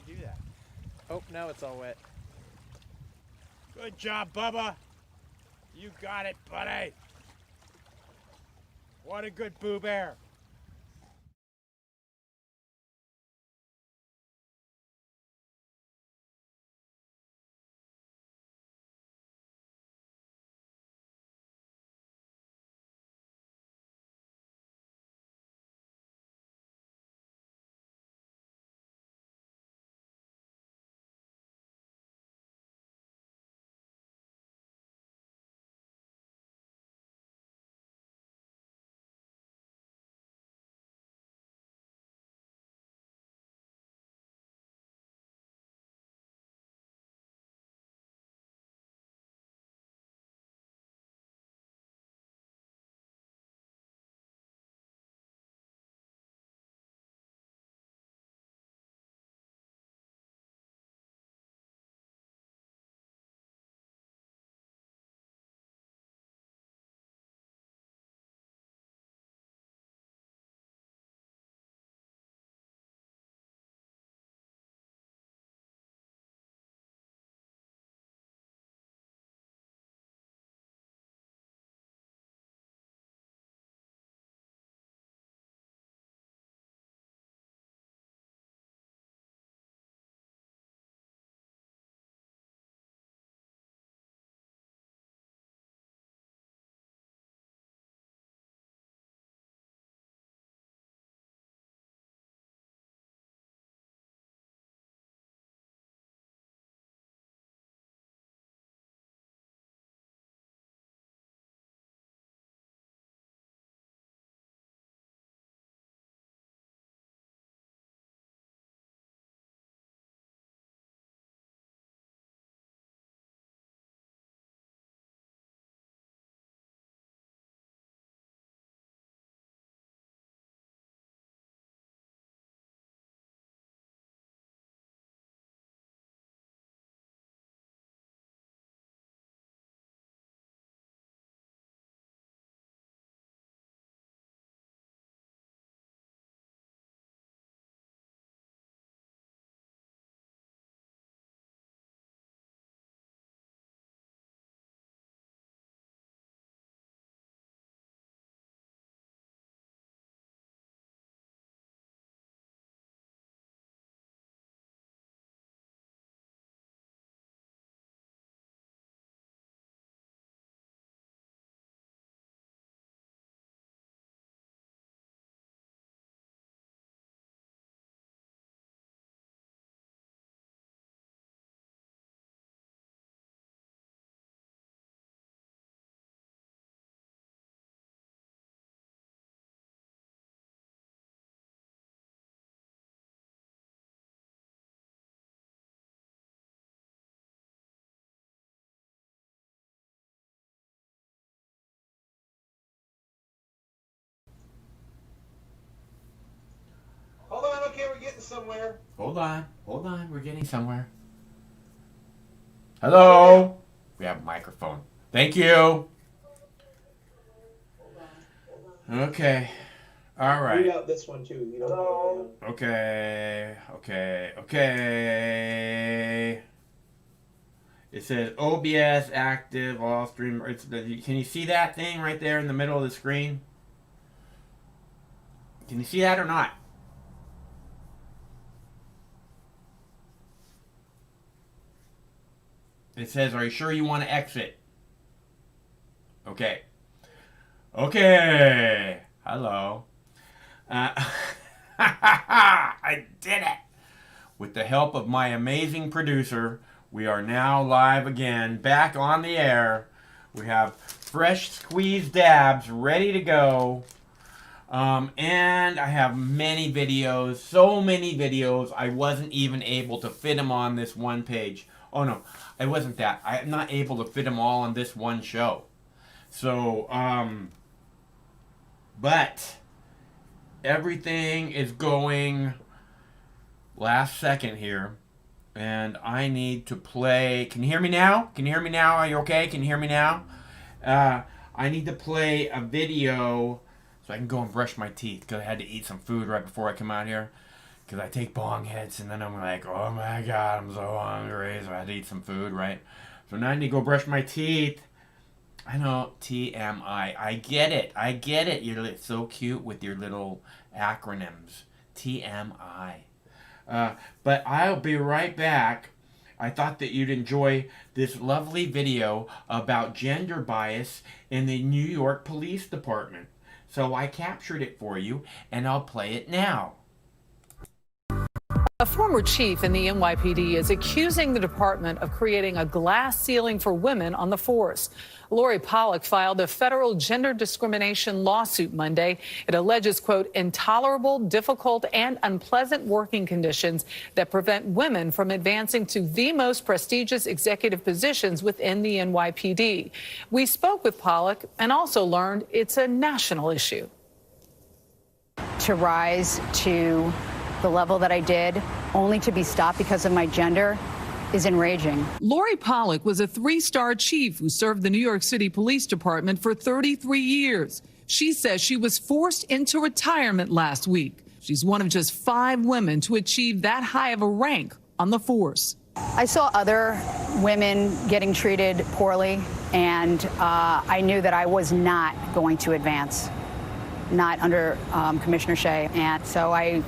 they do that. Oh, now it's all wet. Good job, Bubba. You got it, buddy. What a good Boo Bear. Hold on, okay, we're getting somewhere. Hold on. We're getting somewhere. Hello. We have a microphone. Thank you. Okay. All right. Read out this one too. You don't Okay. It says OBS active, all stream. Can you see that thing right there in the middle of the screen? Can you see that or not? It says, are you sure you want to exit? Okay. Okay. Hello. I did it. With the help of my amazing producer, we are now live again, back on the air. We have fresh squeezed dabs ready to go. And I have many videos, so many videos, I wasn't even able to fit them on this one page. Oh no, it wasn't that. I'm not able to fit them all on this one show. So, but everything is going last second here. And I need to play. Can you hear me now? Can you hear me now? Are you okay? Can you hear me now? I need to play a video so I can go and brush my teeth because I had to eat some food right before I come out here. because I take bong hits, and then I'm like, oh my God, I'm so hungry, so I had to eat some food, right? So now I need to go brush my teeth. I know, TMI. I get it. You're so cute with your little acronyms. TMI. But I'll be right back. I thought that you'd enjoy this lovely video about gender bias in the New York Police Department. So I captured it for you, and I'll play it now. A former chief in the NYPD is accusing the department of creating a glass ceiling for women on the force. Lori Pollock filed a federal gender discrimination lawsuit Monday. It alleges, quote, intolerable, difficult, and unpleasant working conditions that prevent women from advancing to the most prestigious executive positions within the NYPD. We spoke with Pollock and also learned it's a national issue. To rise to the level that I did, only to be stopped because of my gender, is enraging. Lori Pollock was a three-star chief who served the New York City Police Department for 33 years. She says she was forced into retirement last week. She's one of just 5 women to achieve that high of a rank on the force. I saw other women getting treated poorly, and I knew that I was not going to advance, not under Commissioner Shea, and so I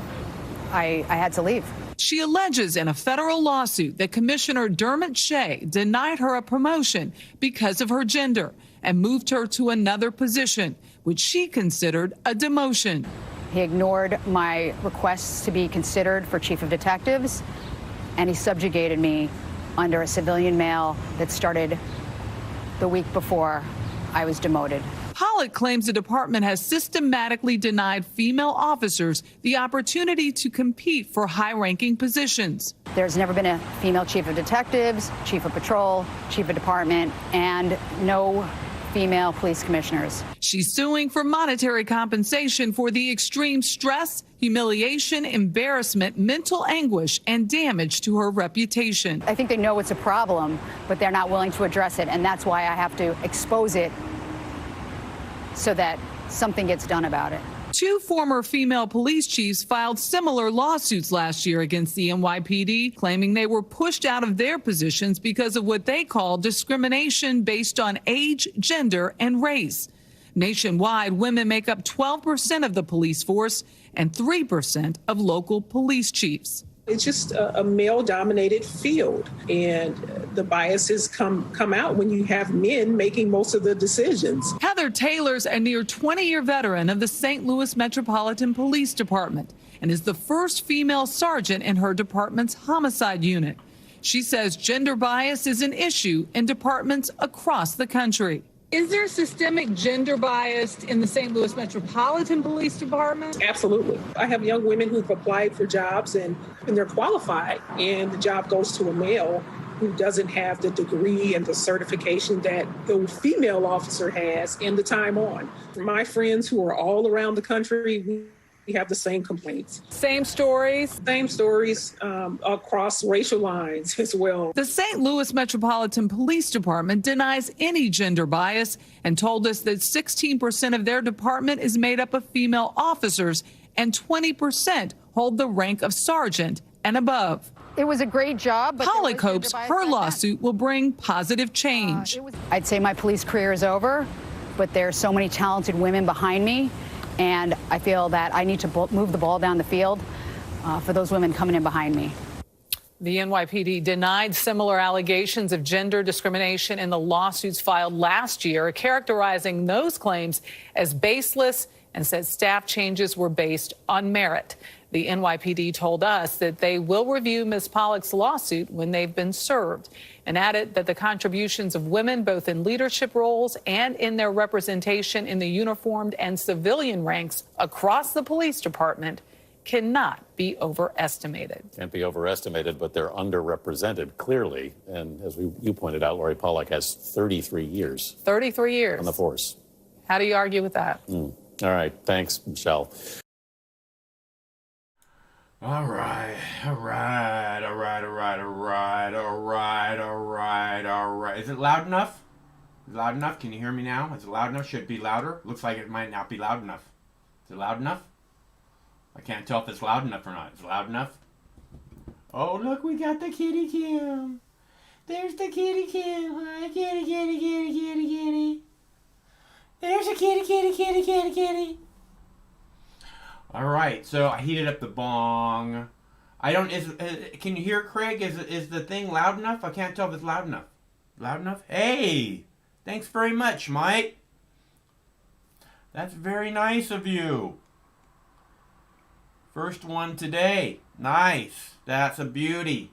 had to leave. She alleges in a federal lawsuit that Commissioner Dermot Shea denied her a promotion because of her gender and moved her to another position, which she considered a demotion. He ignored my requests to be considered for chief of detectives, and he subjugated me under a civilian male that started the week before I was demoted. Pollock claims the department has systematically denied female officers the opportunity to compete for high-ranking positions. There's never been a female chief of detectives, chief of patrol, chief of department, and no female police commissioners. She's suing for monetary compensation for the extreme stress, humiliation, embarrassment, mental anguish, and damage to her reputation. I think they know it's a problem, but they're not willing to address it, and that's why I have to expose it so that something gets done about it. 2 former female police chiefs filed similar lawsuits last year against the NYPD, claiming they were pushed out of their positions because of what they call discrimination based on age, gender, and race. Nationwide, women make up 12% of the police force and 3% of local police chiefs. It's just a male-dominated field, and the biases come out when you have men making most of the decisions. Heather Taylor's a near 20-year veteran of the St. Louis Metropolitan Police Department and is the first female sergeant in her department's homicide unit. She says gender bias is an issue in departments across the country. Is there systemic gender bias in the St. Louis Metropolitan Police Department? Absolutely. I have young women who've applied for jobs and they're qualified, and the job goes to a male who doesn't have the degree and the certification that the female officer has and the time on. My friends who are all around the country, we have the same complaints. Same stories? Same stories across racial lines as well. The St. Louis Metropolitan Police Department denies any gender bias and told us that 16% of their department is made up of female officers and 20% hold the rank of sergeant and above. It was a great job. But Pollock hopes her lawsuit will bring positive change. I'd say my police career is over, but there are so many talented women behind me, and I feel that I need to move the ball down the field for those women coming in behind me. The NYPD denied similar allegations of gender discrimination in the lawsuits filed last year, characterizing those claims as baseless and said staff changes were based on merit. The NYPD told us that they will review Ms. Pollock's lawsuit when they've been served, and added that the contributions of women, both in leadership roles and in their representation in the uniformed and civilian ranks across the police department, cannot be overestimated. Can't be overestimated, but they're underrepresented, clearly. And as you pointed out, Lori Pollock has 33 years. 33 years. On the force. How do you argue with that? All right. Thanks, Michelle. All right. Is it loud enough? Loud enough? Can you hear me now? Is it loud enough? Should it be louder? Looks like it might not be loud enough. Is it loud enough? I can't tell if it's loud enough or not. Is it loud enough? Oh, look, we got the kitty Kim. There's the kitty Kim. Hi, kitty, kitty, kitty, kitty, kitty. There's a kitty, kitty, kitty, kitty, kitty. All right, so I heated up the bong. I don't. Can you hear, Craig? Is the thing loud enough? I can't tell if it's loud enough. Loud enough? Hey, thanks very much, Mike. That's very nice of you. First one today. Nice. That's a beauty.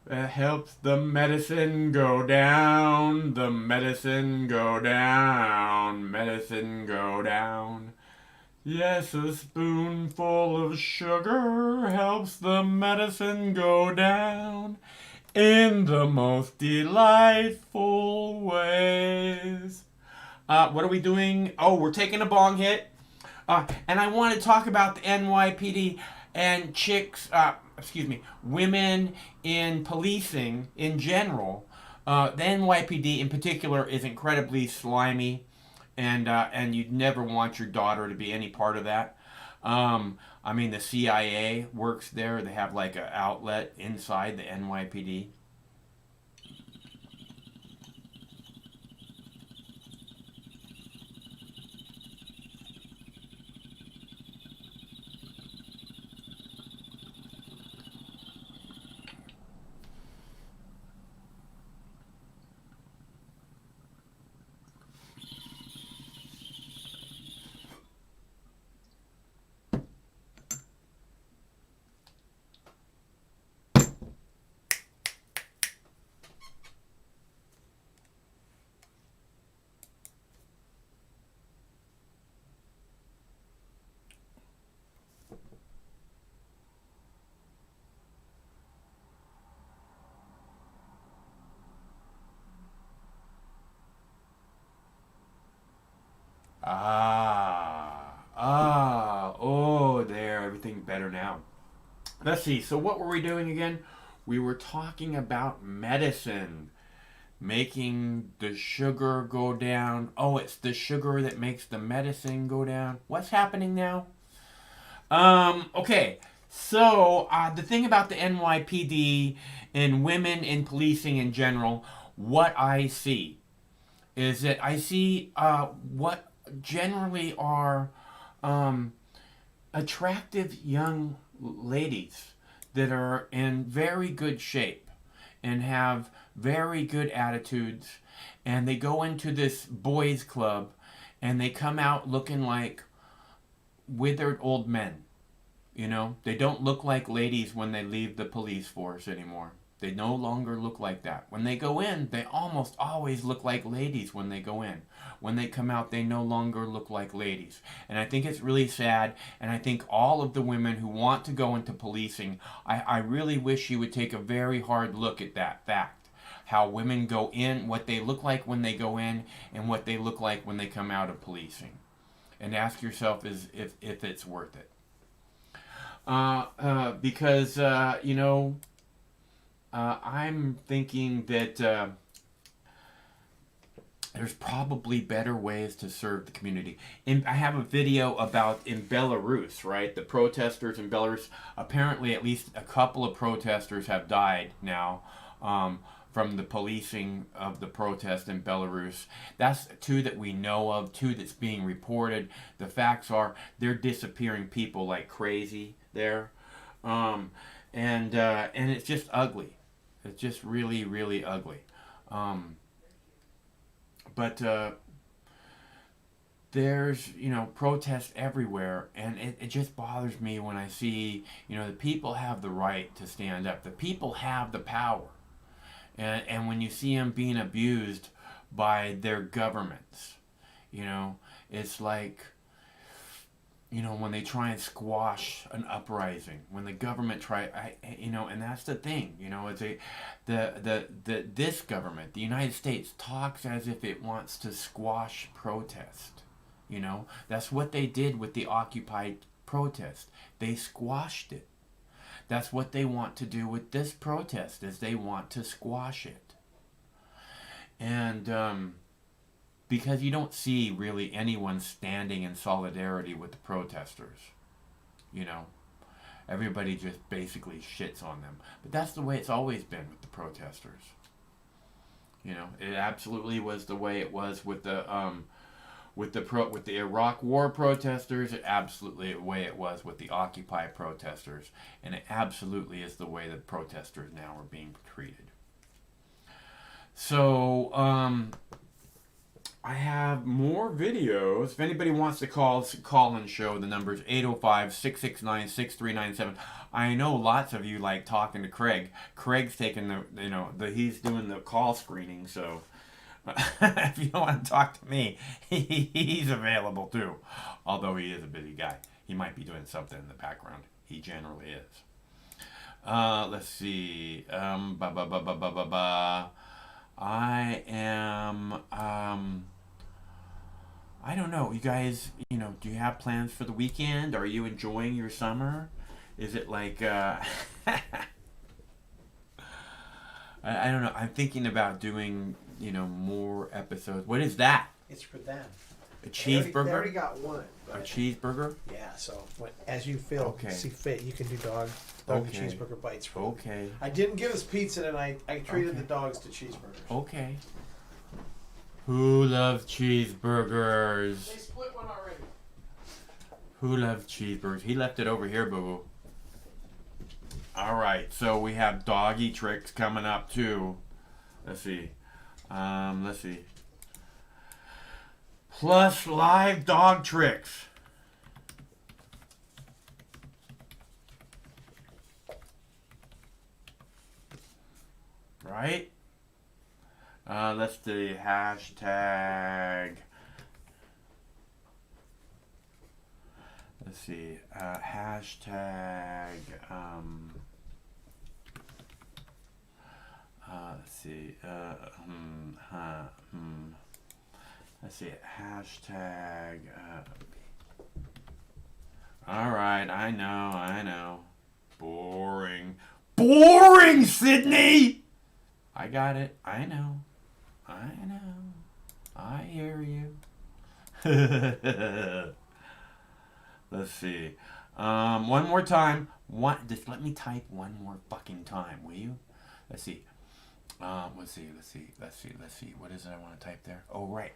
That helps the medicine go down. The medicine go down. Medicine go down. Yes, a spoonful of sugar helps the medicine go down in the most delightful ways. What are we doing? Oh, we're taking a bong hit. And I want to talk about the NYPD and women in policing in general. The NYPD in particular is incredibly slimy. And you'd never want your daughter to be any part of that. I mean, the CIA works there. They have like an outlet inside the NYPD. There, everything better now. Let's see, so what were we doing again? We were talking about medicine, making the sugar go down. Oh, it's the sugar that makes the medicine go down. What's happening now? Okay, so the thing about the NYPD and women in policing in general, what I see is that I see what generally are attractive young ladies that are in very good shape and have very good attitudes, and they go into this boys club and they come out looking like withered old men. You know, they don't look like ladies when they leave the police force anymore. They no longer look like that. When they go in, they almost always look like ladies when they go in. When they come out, they no longer look like ladies. And I think it's really sad, and I think all of the women who want to go into policing, I really wish you would take a very hard look at that fact. How women go in, what they look like when they go in, and what they look like when they come out of policing. And ask yourself if it's worth it. Because, I'm thinking that there's probably better ways to serve the community. I have a video about in Belarus, right? The protesters in Belarus. Apparently, at least a couple of protesters have died now from the policing of the protest in Belarus. That's two that we know of, two that's being reported. The facts are they're disappearing people like crazy there. And it's just ugly. It's just really, really ugly. But there's, protests everywhere, and it just bothers me when I see, the people have the right to stand up. The people have the power. And when you see them being abused by their governments, it's like, when they try and squash an uprising, when the government and that's the thing, it's this government, the United States, talks as if it wants to squash protest. That's what they did with the Occupy protest. They squashed it. That's what they want to do with this protest, is they want to squash it. And because you don't see really anyone standing in solidarity with the protesters. you know. Everybody just basically shits on them. But that's the way it's always been with the protesters. You know, it absolutely was the way it was with the Iraq War protesters. It absolutely the way it was with the Occupy protesters, and it absolutely is the way that protesters now are being treated. So, I have more videos. If anybody wants to call and show, the number is 805-669-6397. I know lots of you like talking to Craig. Craig's taking he's doing the call screening, so if you don't want to talk to me, he's available too. Although he is a busy guy. He might be doing something in the background. He generally is. Let's see. I am, I don't know, you guys, do you have plans for the weekend? Are you enjoying your summer? Is it like, I don't know, I'm thinking about doing, more episodes. What is that? It's for them. A cheeseburger? They already got one. A cheeseburger? Yeah, so as you feel, see fit, you can do dog cheeseburger bites for them. Okay. I didn't give us pizza tonight. I treated the dogs to cheeseburgers. Okay. Who loves cheeseburgers? They split one already. Who loves cheeseburgers? He left it over here, boo-boo. All right, so we have doggy tricks coming up too. Let's see. Plus live dog tricks. Right? Let's do hashtag. Let's see. Hashtag. Let's see. Let's see. Hashtag. All right. I know. Boring, Sydney. I got it. I know. I hear you. Let's see. One more time. Just let me type one more fucking time, will you? Let's see. Let's see. What is it I want to type there? Oh, right.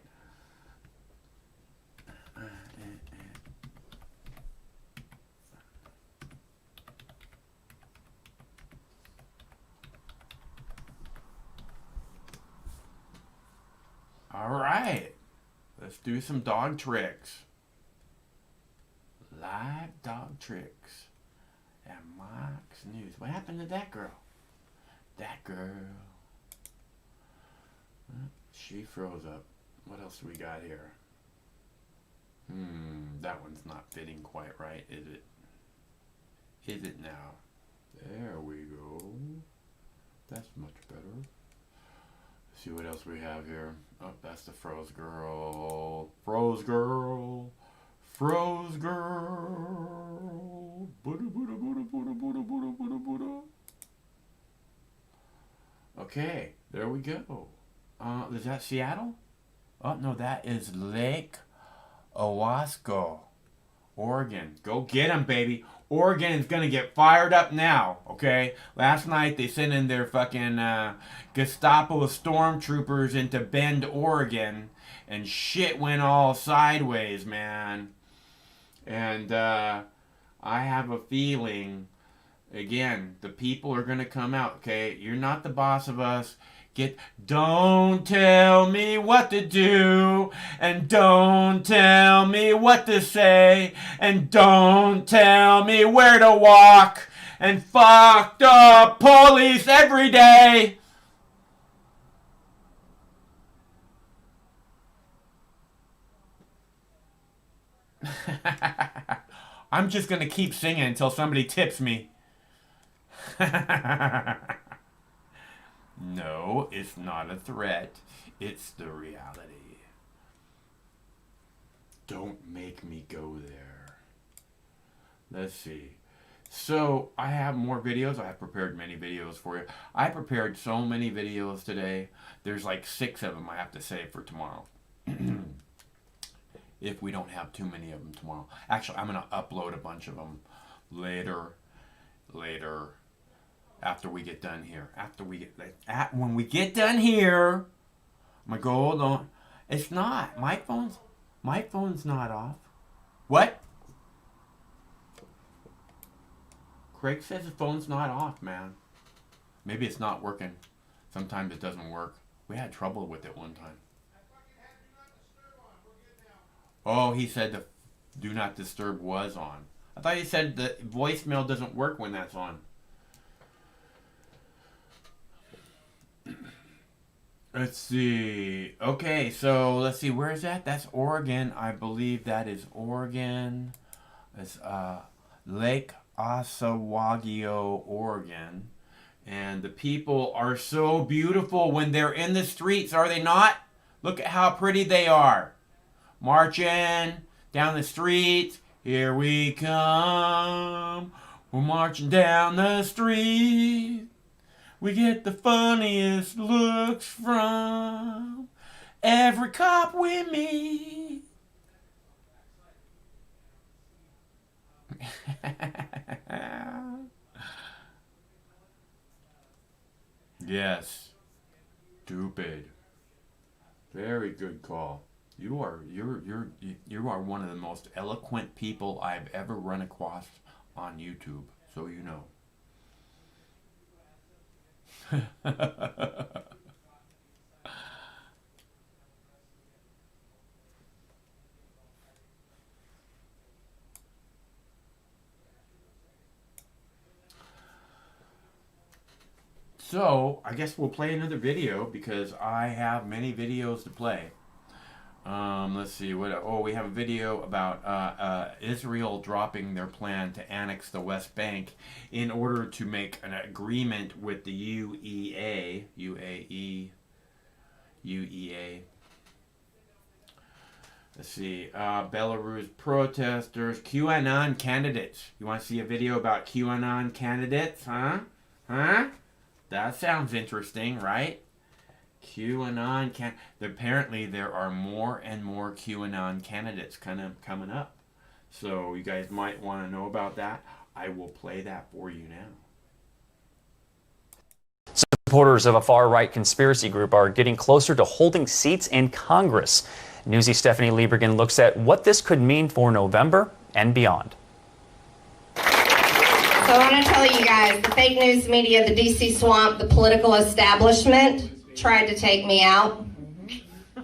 All right. Let's do some dog tricks. Live dog tricks at Mox News. What happened to that girl? She froze up. What else do we got here? That one's not fitting quite right, is it? Is it now? There we go. That's much better. Let's see what else we have here. Oh, that's the froze girl. Froze girl. Okay, there we go. Is that Seattle? Oh, no, that is Lake Owasco, Oregon. Go get 'em, baby. Oregon is going to get fired up now, okay? Last night they sent in their fucking Gestapo stormtroopers into Bend, Oregon, and shit went all sideways, man. And I have a feeling, again, the people are going to come out, okay? You're not the boss of us. Don't tell me what to do, and don't tell me what to say, and don't tell me where to walk, and fuck the police every day. I'm just gonna keep singing until somebody tips me. No, it's not a threat. It's the reality. Don't make me go there. Let's see. So, I have more videos. I have prepared many videos for you. I prepared so many videos today. There's like 6 of them I have to save for tomorrow. If we don't have too many of them tomorrow. Actually, I'm going to upload a bunch of them later. After we get done here. When we get done here, I'm gonna go on. It's not. My phone's not off. What? Craig says his phone's not off, man. Maybe it's not working. Sometimes it doesn't work. We had trouble with it one time. Oh, he said the do not disturb was on. I thought he said the voicemail doesn't work when that's on. Let's see. Okay, so let's see. Where is that? That's Oregon. I believe that is Oregon. It's Lake Osawagio, Oregon. And the people are so beautiful when they're in the streets, are they not? Look at how pretty they are. Marching down the streets. Here we come. We're marching down the street. We get the funniest looks from every cop we meet. Yes. Stupid. Very good call. You are one of the most eloquent people I've ever run across on YouTube, so you know. So, I guess we'll play another video because I have many videos to play. Let's see. We have a video about Israel dropping their plan to annex the West Bank in order to make an agreement with the UAE. Let's see. Belarus protesters, QAnon candidates. You want to see a video about QAnon candidates, huh? That sounds interesting, right? QAnon apparently there are more and more QAnon candidates kind of coming up. So you guys might want to know about that. I will play that for you now. Supporters of a far-right conspiracy group are getting closer to holding seats in Congress. Newsy's Stephanie Liebergen looks at what this could mean for November and beyond. So I want to tell you guys, the fake news media, the DC swamp, the political establishment tried to take me out,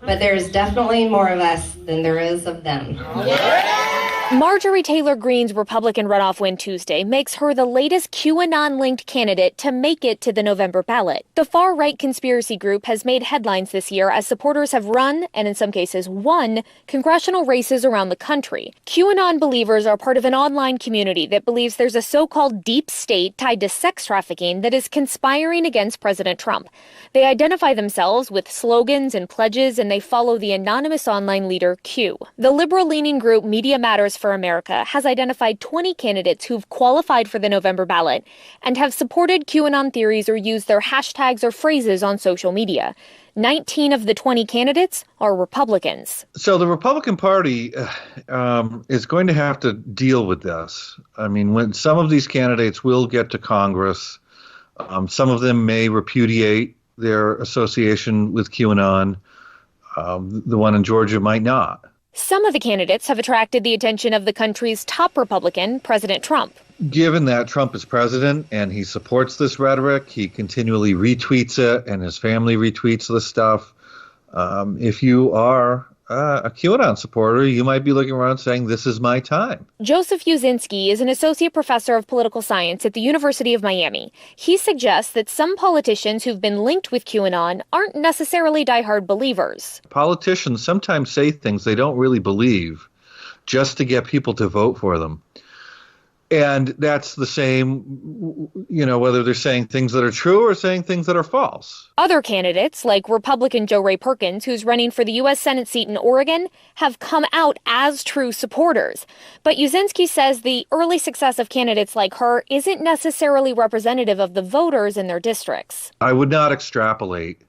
but there is definitely more of us than there is of them. Marjorie Taylor Greene's Republican runoff win Tuesday makes her the latest QAnon-linked candidate to make it to the November ballot. The far-right conspiracy group has made headlines this year as supporters have run, and in some cases won, congressional races around the country. QAnon believers are part of an online community that believes there's a so-called deep state tied to sex trafficking that is conspiring against President Trump. They identify themselves with slogans and pledges, and they follow the anonymous online leader Q. The liberal-leaning group Media Matters for America has identified 20 candidates who've qualified for the November ballot and have supported QAnon theories or used their hashtags or phrases on social media. 19 of the 20 candidates are Republicans. So the Republican Party is going to have to deal with this. I mean, when some of these candidates will get to Congress, some of them may repudiate their association with QAnon. The one in Georgia might not. Some of the candidates have attracted the attention of the country's top Republican, President Trump. Given that Trump is president and he supports this rhetoric, he continually retweets it and his family retweets this stuff. If you are a QAnon supporter, you might be looking around saying, this is my time. Joseph Uzinski is an associate professor of political science at the University of Miami. He suggests that some politicians who've been linked with QAnon aren't necessarily diehard believers. Politicians sometimes say things they don't really believe just to get people to vote for them. And that's the same, whether they're saying things that are true or saying things that are false. Other candidates, like Republican Jo Ray Perkins, who's running for the U.S. Senate seat in Oregon, have come out as true supporters. But Uzinski says the early success of candidates like her isn't necessarily representative of the voters in their districts. I would not extrapolate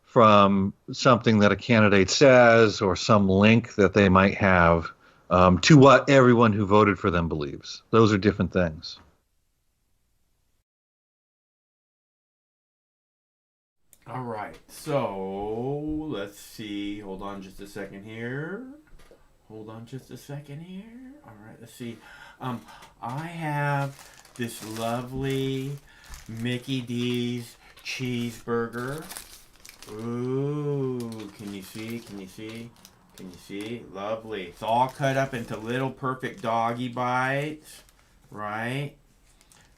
from something that a candidate says or some link that they might have to what everyone who voted for them believes. Those are different things. All right, so let's see. Hold on just a second here. All right, let's see. I have this lovely Mickey D's cheeseburger. Ooh, can you see? Lovely. It's all cut up into little perfect doggy bites, right?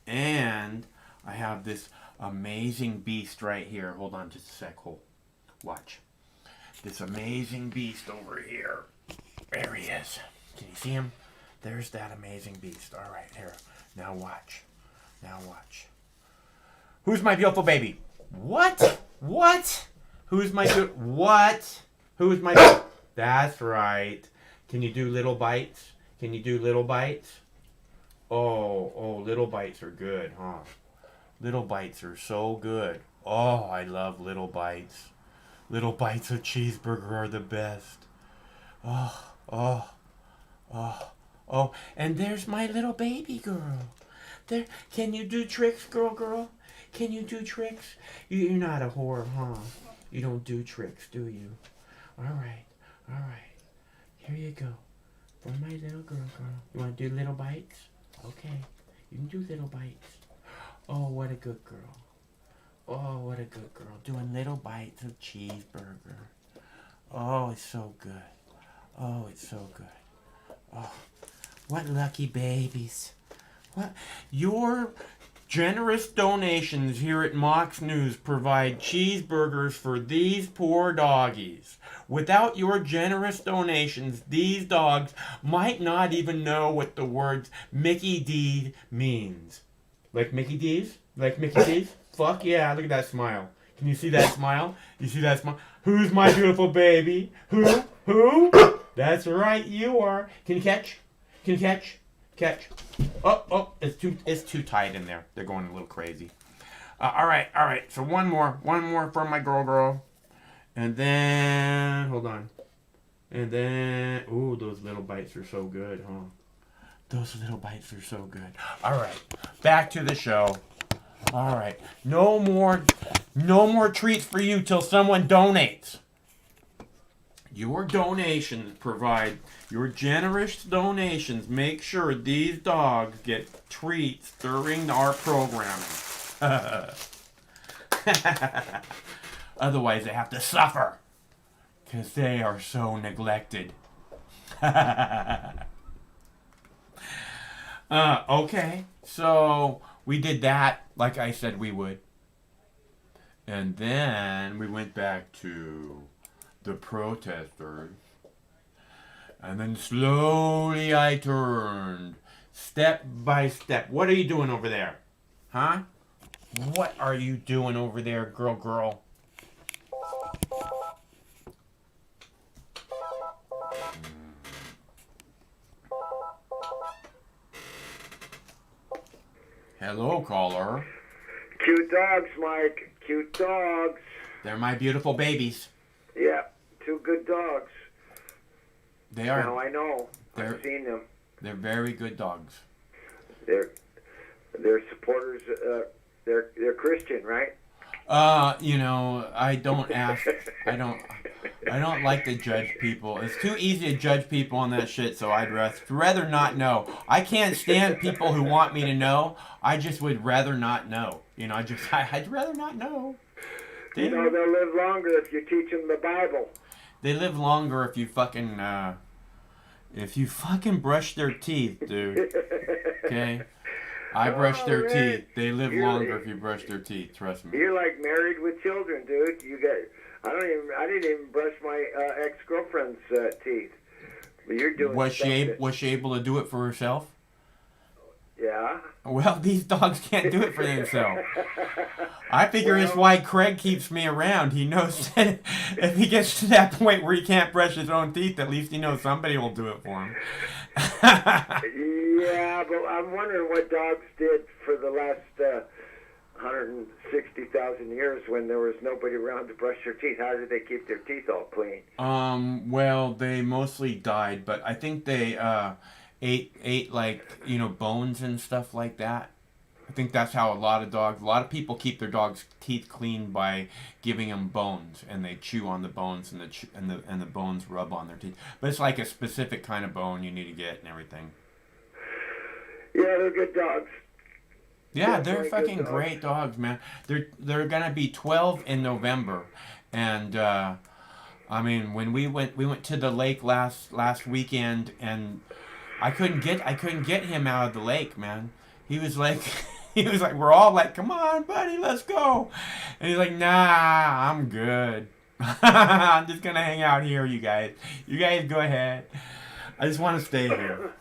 And I have this amazing beast right here. Hold on just a sec. Watch. This amazing beast over here. There he is. Can you see him? There's that amazing beast. All right, here. Now watch. Who's my beautiful baby? What? Who's my That's right. Can you do little bites? Oh, little bites are good, huh? Little bites are so good. Oh, I love little bites. Little bites of cheeseburger are the best. Oh, and there's my little baby girl. There, can you do tricks, girl? Can you do tricks? You're not a whore, huh? You don't do tricks, do you? All right. Here you go. For my little girl. You want to do little bites? Okay. You can do little bites. Oh, what a good girl. Doing little bites of cheeseburger. Oh, it's so good. Oh, what lucky babies. What? Your generous donations here at Mox News provide cheeseburgers for these poor doggies. Without your generous donations, these dogs might not even know what the words Mickey D means. Like Mickey D's? Fuck yeah, look at that smile. Can you see that smile? Who's my beautiful baby? Who? That's right, you are. Can you catch? Catch. Oh, it's too tight in there. They're going a little crazy. All right. So one more for my girl. And then, hold on. Ooh, those little bites are so good, huh? All right, back to the show. All right, no more treats for you till someone donates. Your generous donations make sure these dogs get treats during our programming. Otherwise, they have to suffer because they are so neglected. Okay, so we did that like I said we would. And then we went back to the protesters. And then slowly I turned, step by step. What are you doing over there? Huh? What are you doing over there, girl? Hello, caller. Cute dogs, Mike. Cute dogs. They're my beautiful babies. Yeah, two good dogs. They are. Now I know. I've seen them. They're very good dogs. They're supporters. They're Christian, right? I don't ask. I don't like to judge people. It's too easy to judge people on that shit, so I'd rather not know. I can't stand people who want me to know. I just would rather not know. I'd rather not know. They'll live longer if you teach them the Bible. They live longer if you fucking brush their teeth, dude. Okay? I brush their teeth. They live longer if you brush their teeth. Trust me. You're like married with children, dude. I didn't even brush my ex-girlfriend's teeth. But you're doing. Was she able to do it for herself? Yeah. Well, these dogs can't do it for themselves. I figure it's why Craig keeps me around. He knows that if he gets to that point where he can't brush his own teeth, at least he knows somebody will do it for him. Yeah, but I'm wondering what dogs did for the last 160,000 years when there was nobody around to brush their teeth. How did they keep their teeth all clean? Well, they mostly died, but I think they ate like, bones and stuff like that. I think that's how a lot of people keep their dogs' teeth clean by giving them bones, and they chew on the bones, and the bones rub on their teeth. But it's like a specific kind of bone you need to get and everything. Yeah, they're good dogs. Yeah, they're fucking great dogs, man. They're gonna be 12 in November, and I mean, when we went to the lake last weekend, and I couldn't get him out of the lake, man. He was like, we're all like, come on, buddy, let's go, and he's like, nah, I'm good. I'm just gonna hang out here, you guys. You guys go ahead. I just want to stay here.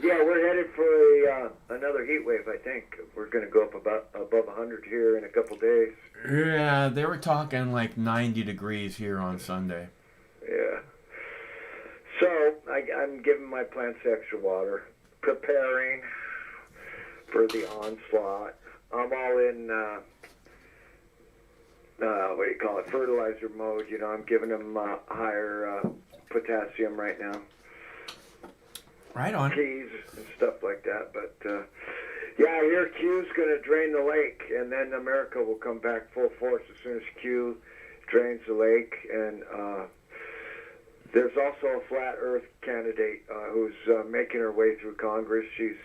Yeah, we're headed for another heat wave, I think. We're going to go up above 100 here in a couple days. Yeah, they were talking like 90 degrees here on Sunday. Yeah. So, I'm giving my plants extra water, preparing for the onslaught. I'm all in, fertilizer mode. I'm giving them higher potassium right now. Right on. Keys and stuff like that. But, I hear Q's going to drain the lake, and then America will come back full force as soon as Q drains the lake. And there's also a flat earth candidate who's making her way through Congress. She's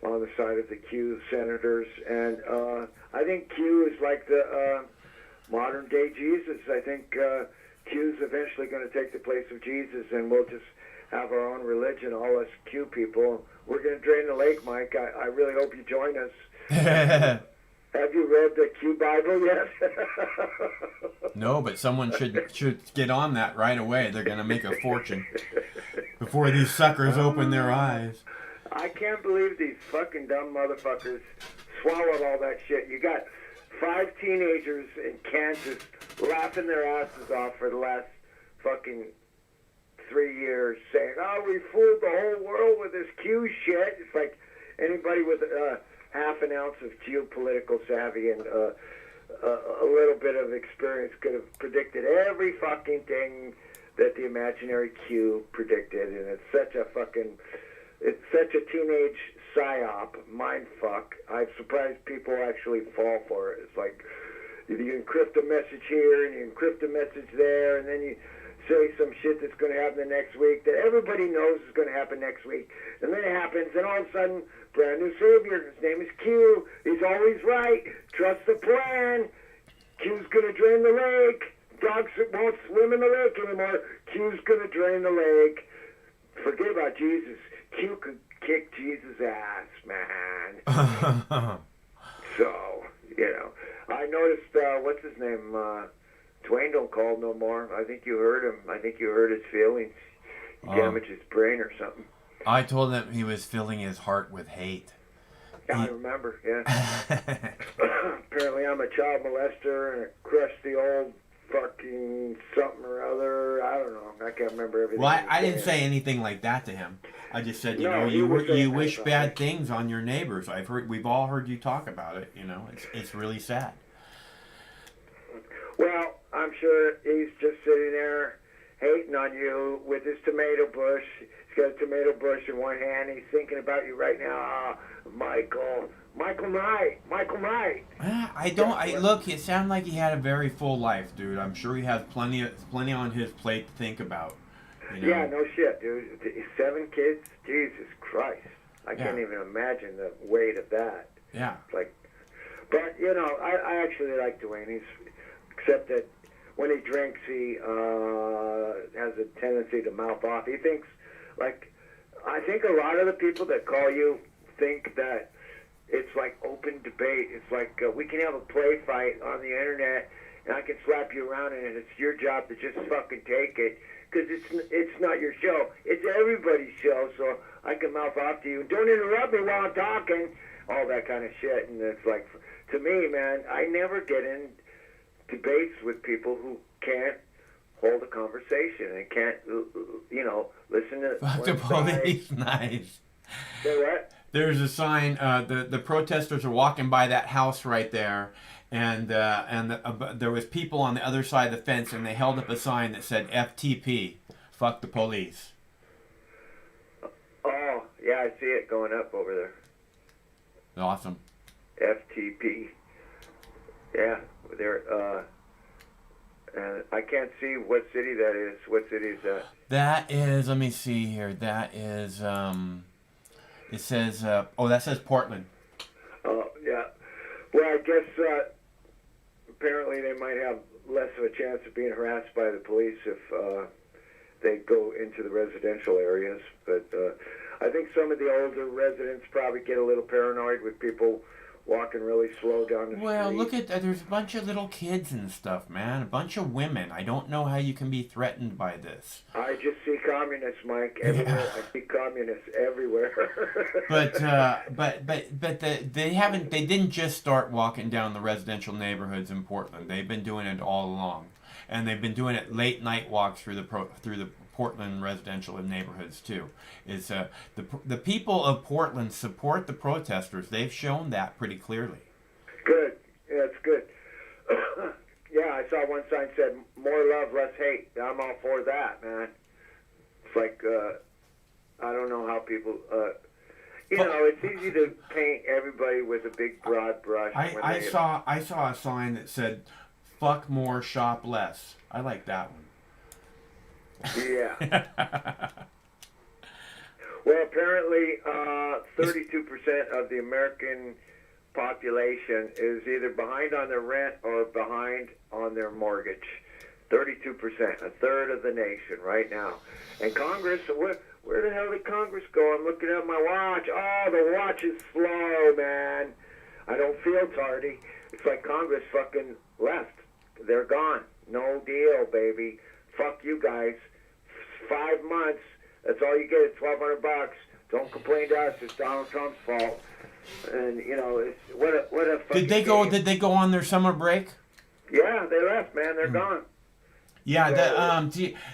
on the side of the Q senators. And I think Q is like the modern-day Jesus. I think Q's eventually going to take the place of Jesus, and we'll just have our own religion, all us Q people. We're going to drain the lake, Mike. I really hope you join us. Have you read the Q Bible yet? No, but someone should get on that right away. They're going to make a fortune before these suckers open their eyes. I can't believe these fucking dumb motherfuckers swallowed all that shit. You got 5 teenagers in Kansas laughing their asses off for the last fucking 3 years saying, oh, we fooled the whole world with this Q shit. It's like anybody with half an ounce of geopolitical savvy and a little bit of experience could have predicted every fucking thing that the imaginary Q predicted. And it's such a teenage psyop, mind fuck. I'm surprised people actually fall for it. It's like you encrypt a message here and you encrypt a message there, and then you say some shit that's going to happen the next week that everybody knows is going to happen next week. And then it happens, and all of a sudden, brand new savior, his name is Q. He's always right. Trust the plan. Q's going to drain the lake. Dogs won't swim in the lake anymore. Q's going to drain the lake. Forget about Jesus. Q could kick Jesus' ass, man. So, I noticed, what's his name, Twain don't call no more. I think you heard him. I think you heard his feelings. He damaged his brain or something. I told him he was filling his heart with hate. Yeah, I remember, yeah. Apparently I'm a child molester and it crushed the old fucking something or other. I don't know. I can't remember everything. Well, I didn't say anything like that to him. I just said, you wish bad things on your neighbors. We've all heard you talk about it. It's really sad. Well, I'm sure he's just sitting there hating on you with his tomato bush. He's got a tomato bush in one hand. He's thinking about you right now. Michael Knight. Look, it sounded like he had a very full life, dude. I'm sure he has plenty on his plate to think about. Yeah, no shit, dude. 7 kids? Jesus Christ. I can't even imagine the weight of that. Yeah. But, I actually like Dwayne. Except that when he drinks, he has a tendency to mouth off. He thinks, I think a lot of the people that call you think that it's like open debate. It's like we can have a play fight on the internet, and I can slap you around, and it's your job to just fucking take it, because it's not your show. It's everybody's show, so I can mouth off to you. Don't interrupt me while I'm talking. All that kind of shit. And it's like, to me, man, I never get in debates with people who can't hold a conversation and can't, listen to Fuck the police, nice. Say what? There's a sign. The protesters are walking by that house right there, and there was people on the other side of the fence, and they held up a sign that said "FTP, fuck the police." Oh, yeah, I see it going up over there. Awesome. FTP. Yeah, they're. And I can't see what city that is. What city is that? That is. Let me see here. That is. It says. That says Portland. Oh, yeah. Well, I guess apparently they might have less of a chance of being harassed by the police if they go into the residential areas. But I think some of the older residents probably get a little paranoid with people walking really slow down the street. Well, look at that. There's a bunch of little kids and stuff, man. A bunch of women. I don't know how you can be threatened by this. I just see communists, Mike, everywhere. Yeah. I see communists everywhere. They didn't just start walking down the residential neighborhoods in Portland. They've been doing it all along, and they've been doing it late night walks through the Portland residential neighborhoods too. Is the people of Portland support the protesters? They've shown that pretty clearly. Good. Yeah, it's good. Yeah, I saw one sign said "More love, less hate." I'm all for that, man. It's like I don't know how people. It's easy to paint everybody with a big broad brush. I saw a sign that said "Fuck more, shop less." I like that one. Yeah. Well, apparently 32% of the American population is either behind on their rent or behind on their mortgage. 32%, a third of the nation right now. And Congress, where the hell did Congress go? I'm looking at my watch. Oh, the watch is slow, man. I don't feel tardy. It's like Congress fucking left. They're gone. No deal, baby. Fuck you guys. 5 months. That's all you get. It's $1,200. Don't complain to us. It's Donald Trump's fault. And it's what a fucking Did they go on their summer break? Yeah, they left, man. They're gone. Yeah,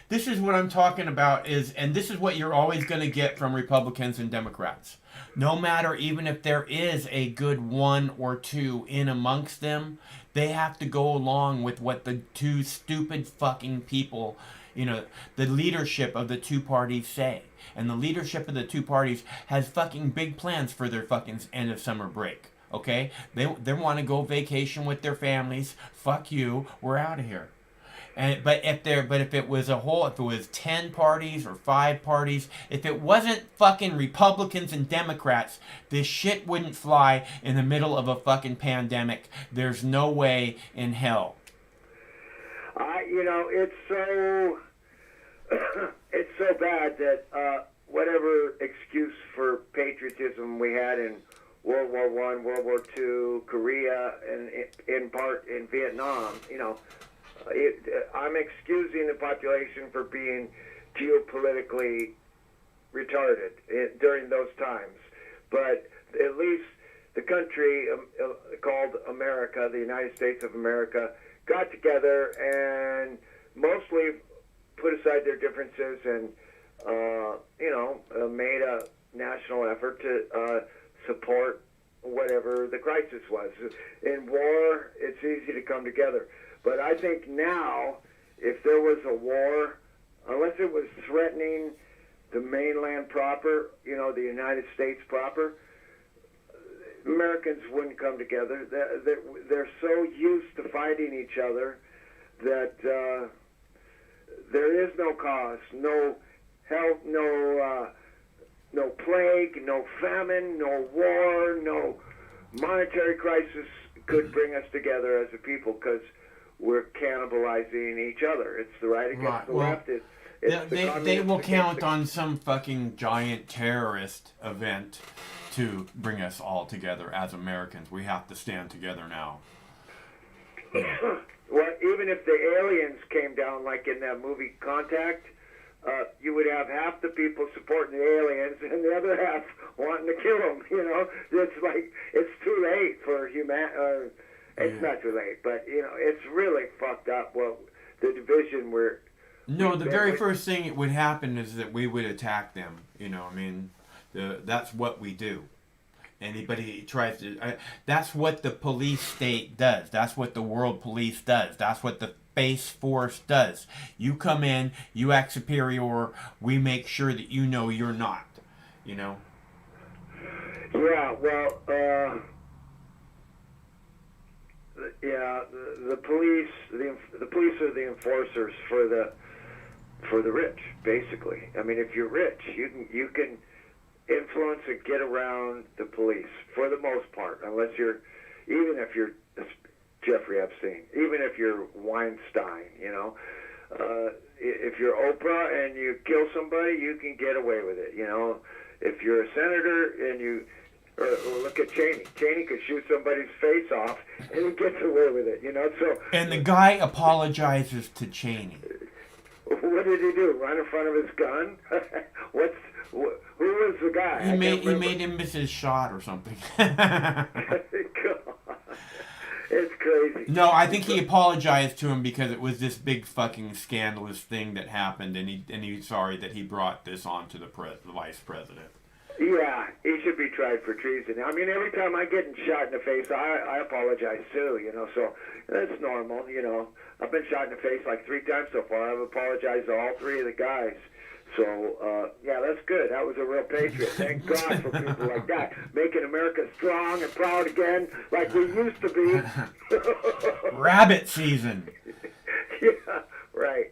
this is what I'm talking about and this is what you're always going to get from Republicans and Democrats. No matter, even if there is a good one or two in amongst them, they have to go along with what the two stupid fucking people, the leadership of the two parties say. And the leadership of the two parties has fucking big plans for their fucking end of summer break. Okay? They want to go vacation with their families. Fuck you. We're out of here. But if it was 10 parties or 5 parties, if it wasn't fucking Republicans and Democrats, this shit wouldn't fly in the middle of a fucking pandemic. There's no way in hell. It's so it's so bad that whatever excuse for patriotism we had in World War I, World War II, Korea, and in part in Vietnam, I'm excusing the population for being geopolitically retarded during those times. But at least the country called America, the United States of America, got together and mostly put aside their differences and, made a national effort to support whatever the crisis was. In war, it's easy to come together. But I think now, if there was a war, unless it was threatening the mainland proper, the United States proper, Americans wouldn't come together. They're so used to fighting each other that there is no cause, no health, no plague, no famine, no war, no monetary crisis could bring us together as a people because we're cannibalizing each other. It's the right against the left. They will count on some fucking giant terrorist event to bring us all together as Americans. We have to stand together now. Well, even if the aliens came down, like in that movie Contact, you would have half the people supporting the aliens and the other half wanting to kill them. It's like it's too late for It's not too late, but it's really fucked up. Well, the division where. No, the very first thing that would happen is that we would attack them. That's what we do. Anybody tries to... that's what the police state does. That's what the world police does. That's what the Space Force does. You come in, you act superior, we make sure that you know you're not. You know? Yeah, well, the police, the police are the enforcers for the rich, basically. I mean, if you're rich, you can influence and get around the police for the most part, unless even if you're Jeffrey Epstein, even if you're Weinstein, you know. If you're Oprah and you kill somebody, you can get away with it, you know. If you're a senator and or look at Cheney. Cheney could shoot somebody's face off and he gets away with it, you know. So. And the guy apologizes to Cheney. What did he do? Run in front of his gun? Who was the guy? He made him miss his shot or something. It's crazy. No, I think he apologized to him because it was this big fucking scandalous thing that happened, and he's sorry that he brought this on to the vice president. Yeah, he should be tried for treason. I mean, every time I get shot in the face, I apologize too, you know, so that's normal, you know. I've been shot in the face like 3 times so far. I've apologized to all 3 of the guys. So, yeah, that's good. That was a real patriot. Thank God for people like that. Making America strong and proud again like we used to be. Rabbit season. Yeah, right.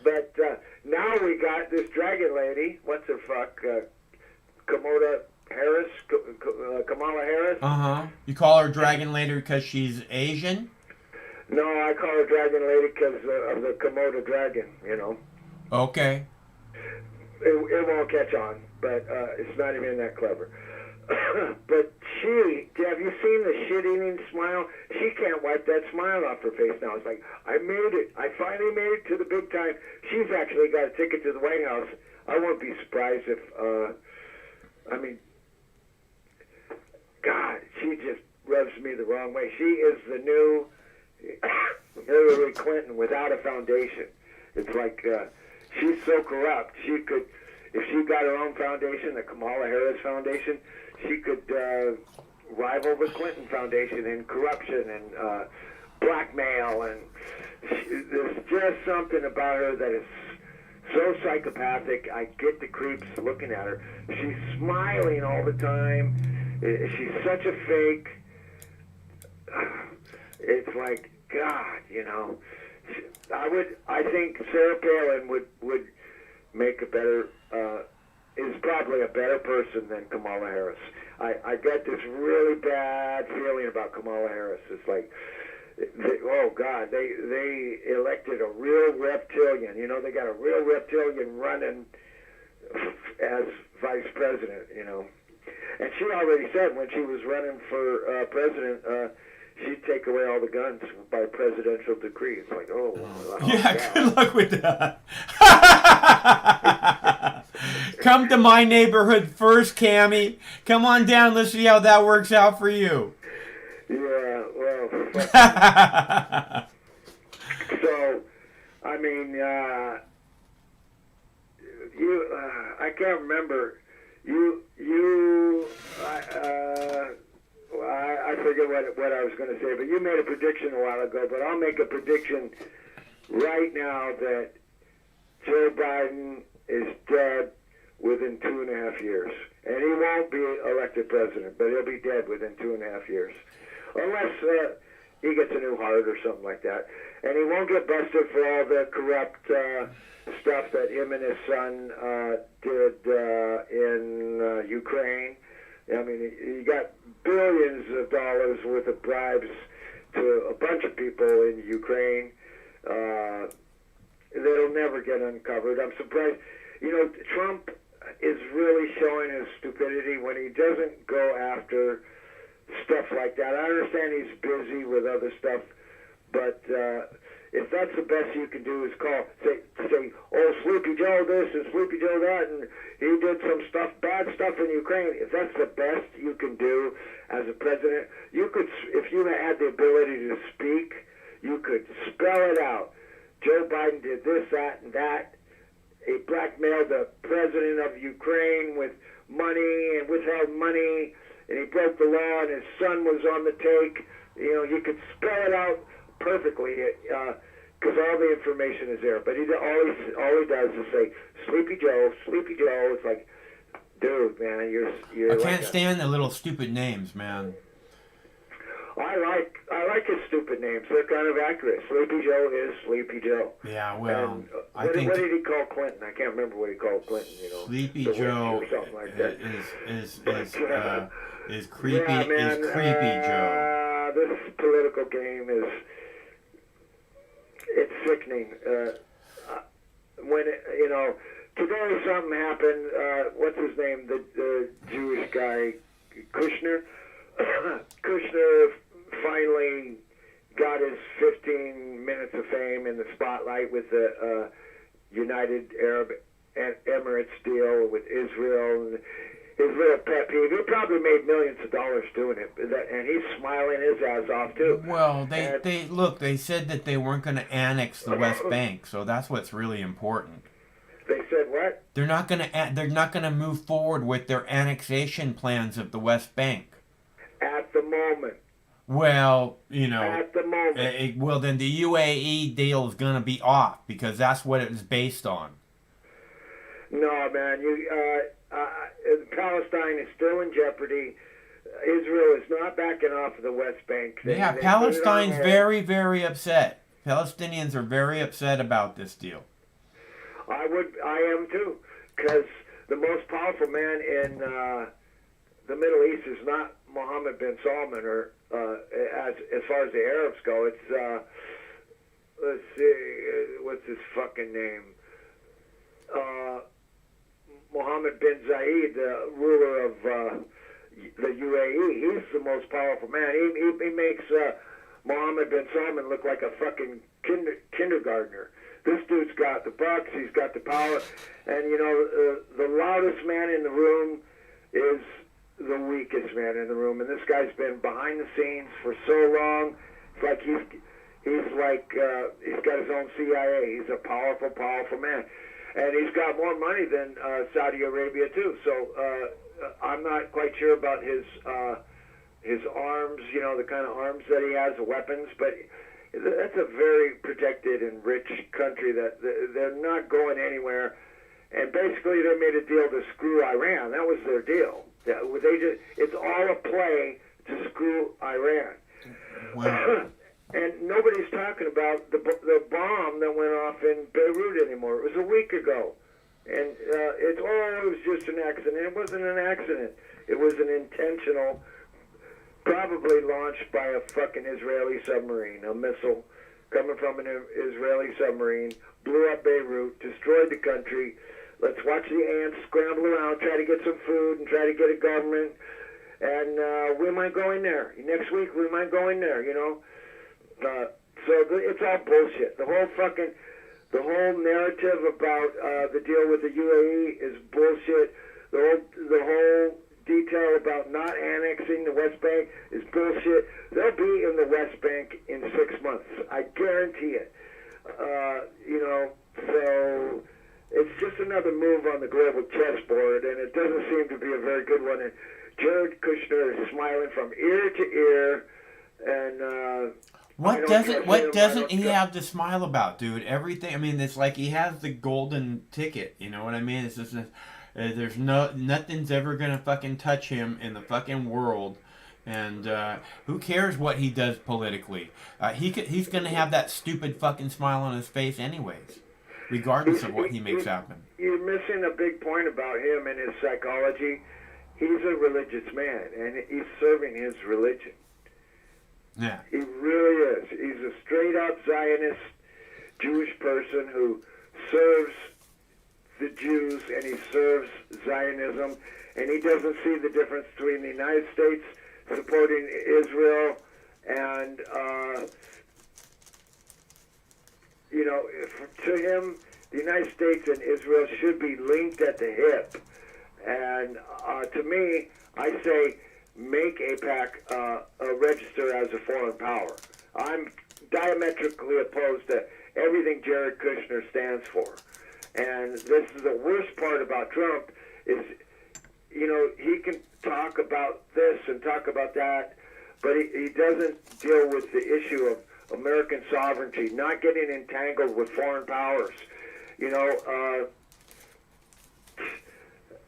But now we got this dragon lady. What's her fuck? Kamala Harris? Kamala Harris? Uh-huh. You call her dragon lady because she's Asian? No, I call her dragon lady because of the Komodo dragon, you know. Okay. It won't catch on, but it's not even that clever. But have you seen the shit-eating smile? She can't wipe that smile off her face now. It's like, I made it. I finally made it to the big time. She's actually got a ticket to the White House. I won't be surprised if, I mean, God, she just rubs me the wrong way. She is the new Hillary Clinton without a foundation. It's like... she's so corrupt. She could, if she got her own foundation, the Kamala Harris Foundation, she could rival the Clinton Foundation in corruption and blackmail. And there's just something about her that is so psychopathic. I get the creeps looking at her. She's smiling all the time. She's such a fake. It's like, God, you know. I think Sarah Palin would make a better, is probably a better person than Kamala Harris. I get this really bad feeling about Kamala Harris. It's like, oh God, they elected a real reptilian. You know, they got a real reptilian running as vice president, you know. And she already said when she was running for president, she'd take away all the guns by presidential decree. It's like, oh, yeah, God. Good luck with that. Come to my neighborhood first, Cammie. Come on down. Let's see how that works out for you. Yeah, well. So, I mean, I can't remember. I forget what I was going to say, but you made a prediction a while ago, but I'll make a prediction right now that Joe Biden is dead within 2.5 years. And he won't be elected president, but he'll be dead within 2.5 years. Unless he gets a new heart or something like that. And he won't get busted for all the corrupt stuff that him and his son did in Ukraine. I mean, he got billions of dollars worth of bribes to a bunch of people in Ukraine. That'll never get uncovered. I'm surprised. You know, Trump is really showing his stupidity when he doesn't go after stuff like that. I understand he's busy with other stuff, but if that's the best you can do is say, oh, Sleepy Joe this and Sleepy Joe that, and he did some stuff, bad stuff in Ukraine. If that's the best you can do as a president, you could, if you had the ability to speak, you could spell it out. Joe Biden did this, that, and that. He blackmailed the president of Ukraine with money and withheld money and he broke the law, and his son was on the take. You know, you could spell it out perfectly, because all the information is there. But all he does is say, Sleepy Joe, Sleepy Joe. It's like, dude, man, you're I like can't stand the little stupid names, man. I like his stupid names. They're kind of accurate. Sleepy Joe is Sleepy Joe. Yeah, well, And, I think what did he call Clinton? I can't remember what he called Clinton. You know, Sleepy the witch Joe or something like that. is creepy. Yeah, man, is creepy Joe. This political game it's sickening. When you know, today something happened. What's his name? The Jewish guy, Kushner. Kushner finally got his 15 minutes of fame in the spotlight with the United Arab Emirates deal with Israel. And his little pet peeve, he probably made millions of dollars doing it, and he's smiling his ass off too. Well, they said that they weren't going to annex the West Bank, so that's what's really important. They said what? They're not going to move forward with their annexation plans of the West Bank. At the moment. Well, you know. At the moment. Well, then the UAE deal is going to be off because that's what it was based on. No, man. Palestine is still in jeopardy. Israel is not backing off of the West Bank. Palestine's very, very upset. Palestinians are very upset about this deal. I am too, because the most powerful man in the Middle East is not Mohammed bin Salman, or as far as the Arabs go, it's let's see, what's his fucking name? Mohammed bin Zayed, the ruler of the UAE. He's the most powerful man. He makes Mohammed bin Salman look like a fucking kindergartner. This dude's got the bucks. He's got the power, and you know the loudest man in the room is the weakest man in the room, and this guy's been behind the scenes for so long. It's like he's got his own CIA. He's a powerful man, and he's got more money than Saudi Arabia too. So I'm not quite sure about his arms, you know, the kind of arms that he has, the weapons, but that's a very protected and rich country that they're not going anywhere. And basically, they made a deal to screw Iran. That was their deal. It's all a play to screw Iran. Wow. And nobody's talking about the bomb that went off in Beirut anymore. It was a week ago. And it was just an accident. It wasn't an accident. It was an intentional, probably launched by a fucking Israeli submarine, a missile coming from an Israeli submarine, blew up Beirut, destroyed the country. Let's watch the ants scramble around, try to get some food, and try to get a government. And we might go in there. Next week, we might go in there, you know. It's all bullshit. The whole narrative about the deal with the UAE is bullshit. The whole detail about not annexing the West Bank is bullshit. They'll be in the West Bank in 6 months. I guarantee it. You know, so it's just another move on the global chessboard, and it doesn't seem to be a very good one. And Jared Kushner is smiling from ear to ear, and what doesn't he have to smile about, dude? Everything. I mean, it's like he has the golden ticket. You know what I mean? It's just there's nothing's ever gonna fucking touch him in the fucking world. And who cares what he does politically? He's gonna have that stupid fucking smile on his face anyways, regardless of what he makes happen. You're missing a big point about him and his psychology. He's a religious man, and he's serving his religion. Yeah. He really is. He's a straight-up Zionist Jewish person who serves the Jews, and he serves Zionism, and he doesn't see the difference between the United States supporting Israel and, you know, to him, the United States and Israel should be linked at the hip. And to me, I say make AIPAC register as a foreign power. I'm diametrically opposed to everything Jared Kushner stands for. And this is the worst part about Trump is you know, he can talk about this and talk about that, but he doesn't deal with the issue of American sovereignty, not getting entangled with foreign powers. You know,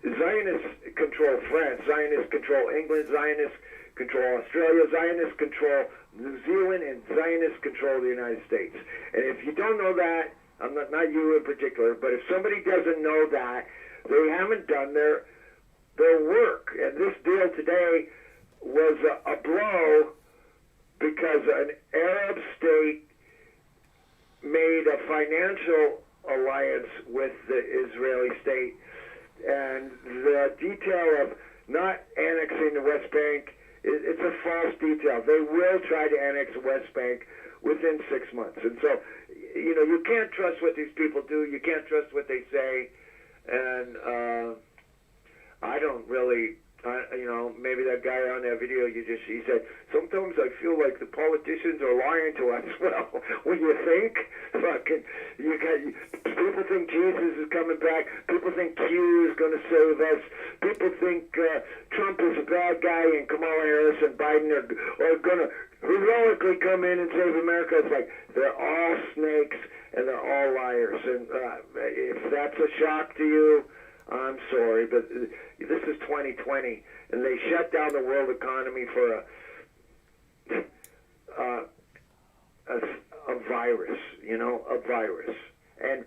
Zionists control France, Zionists control England, Zionists control Australia, Zionists control New Zealand, and Zionists control the United States. And if you don't know that, I'm not you in particular, but if somebody doesn't know that, they haven't done their work. And this deal today was a blow because an Arab state made a financial alliance with the Israeli state. And the detail of not annexing the West Bank, it's a false detail. They will try to annex the West Bank within 6 months. And so, you know, you can't trust what these people do. You can't trust what they say. And I don't really, you know, maybe that guy on that video, he said, sometimes I feel like the politicians are lying to us. Well, when you think, people think Jesus is coming back. People think Q is going to save us. People think Trump is a bad guy and Kamala Harris and Biden are going to heroically come in and save America. It's like they're all snakes and they're all liars. And if that's a shock to you, I'm sorry, but this is 2020, and they shut down the world economy for a virus, you know, a virus. And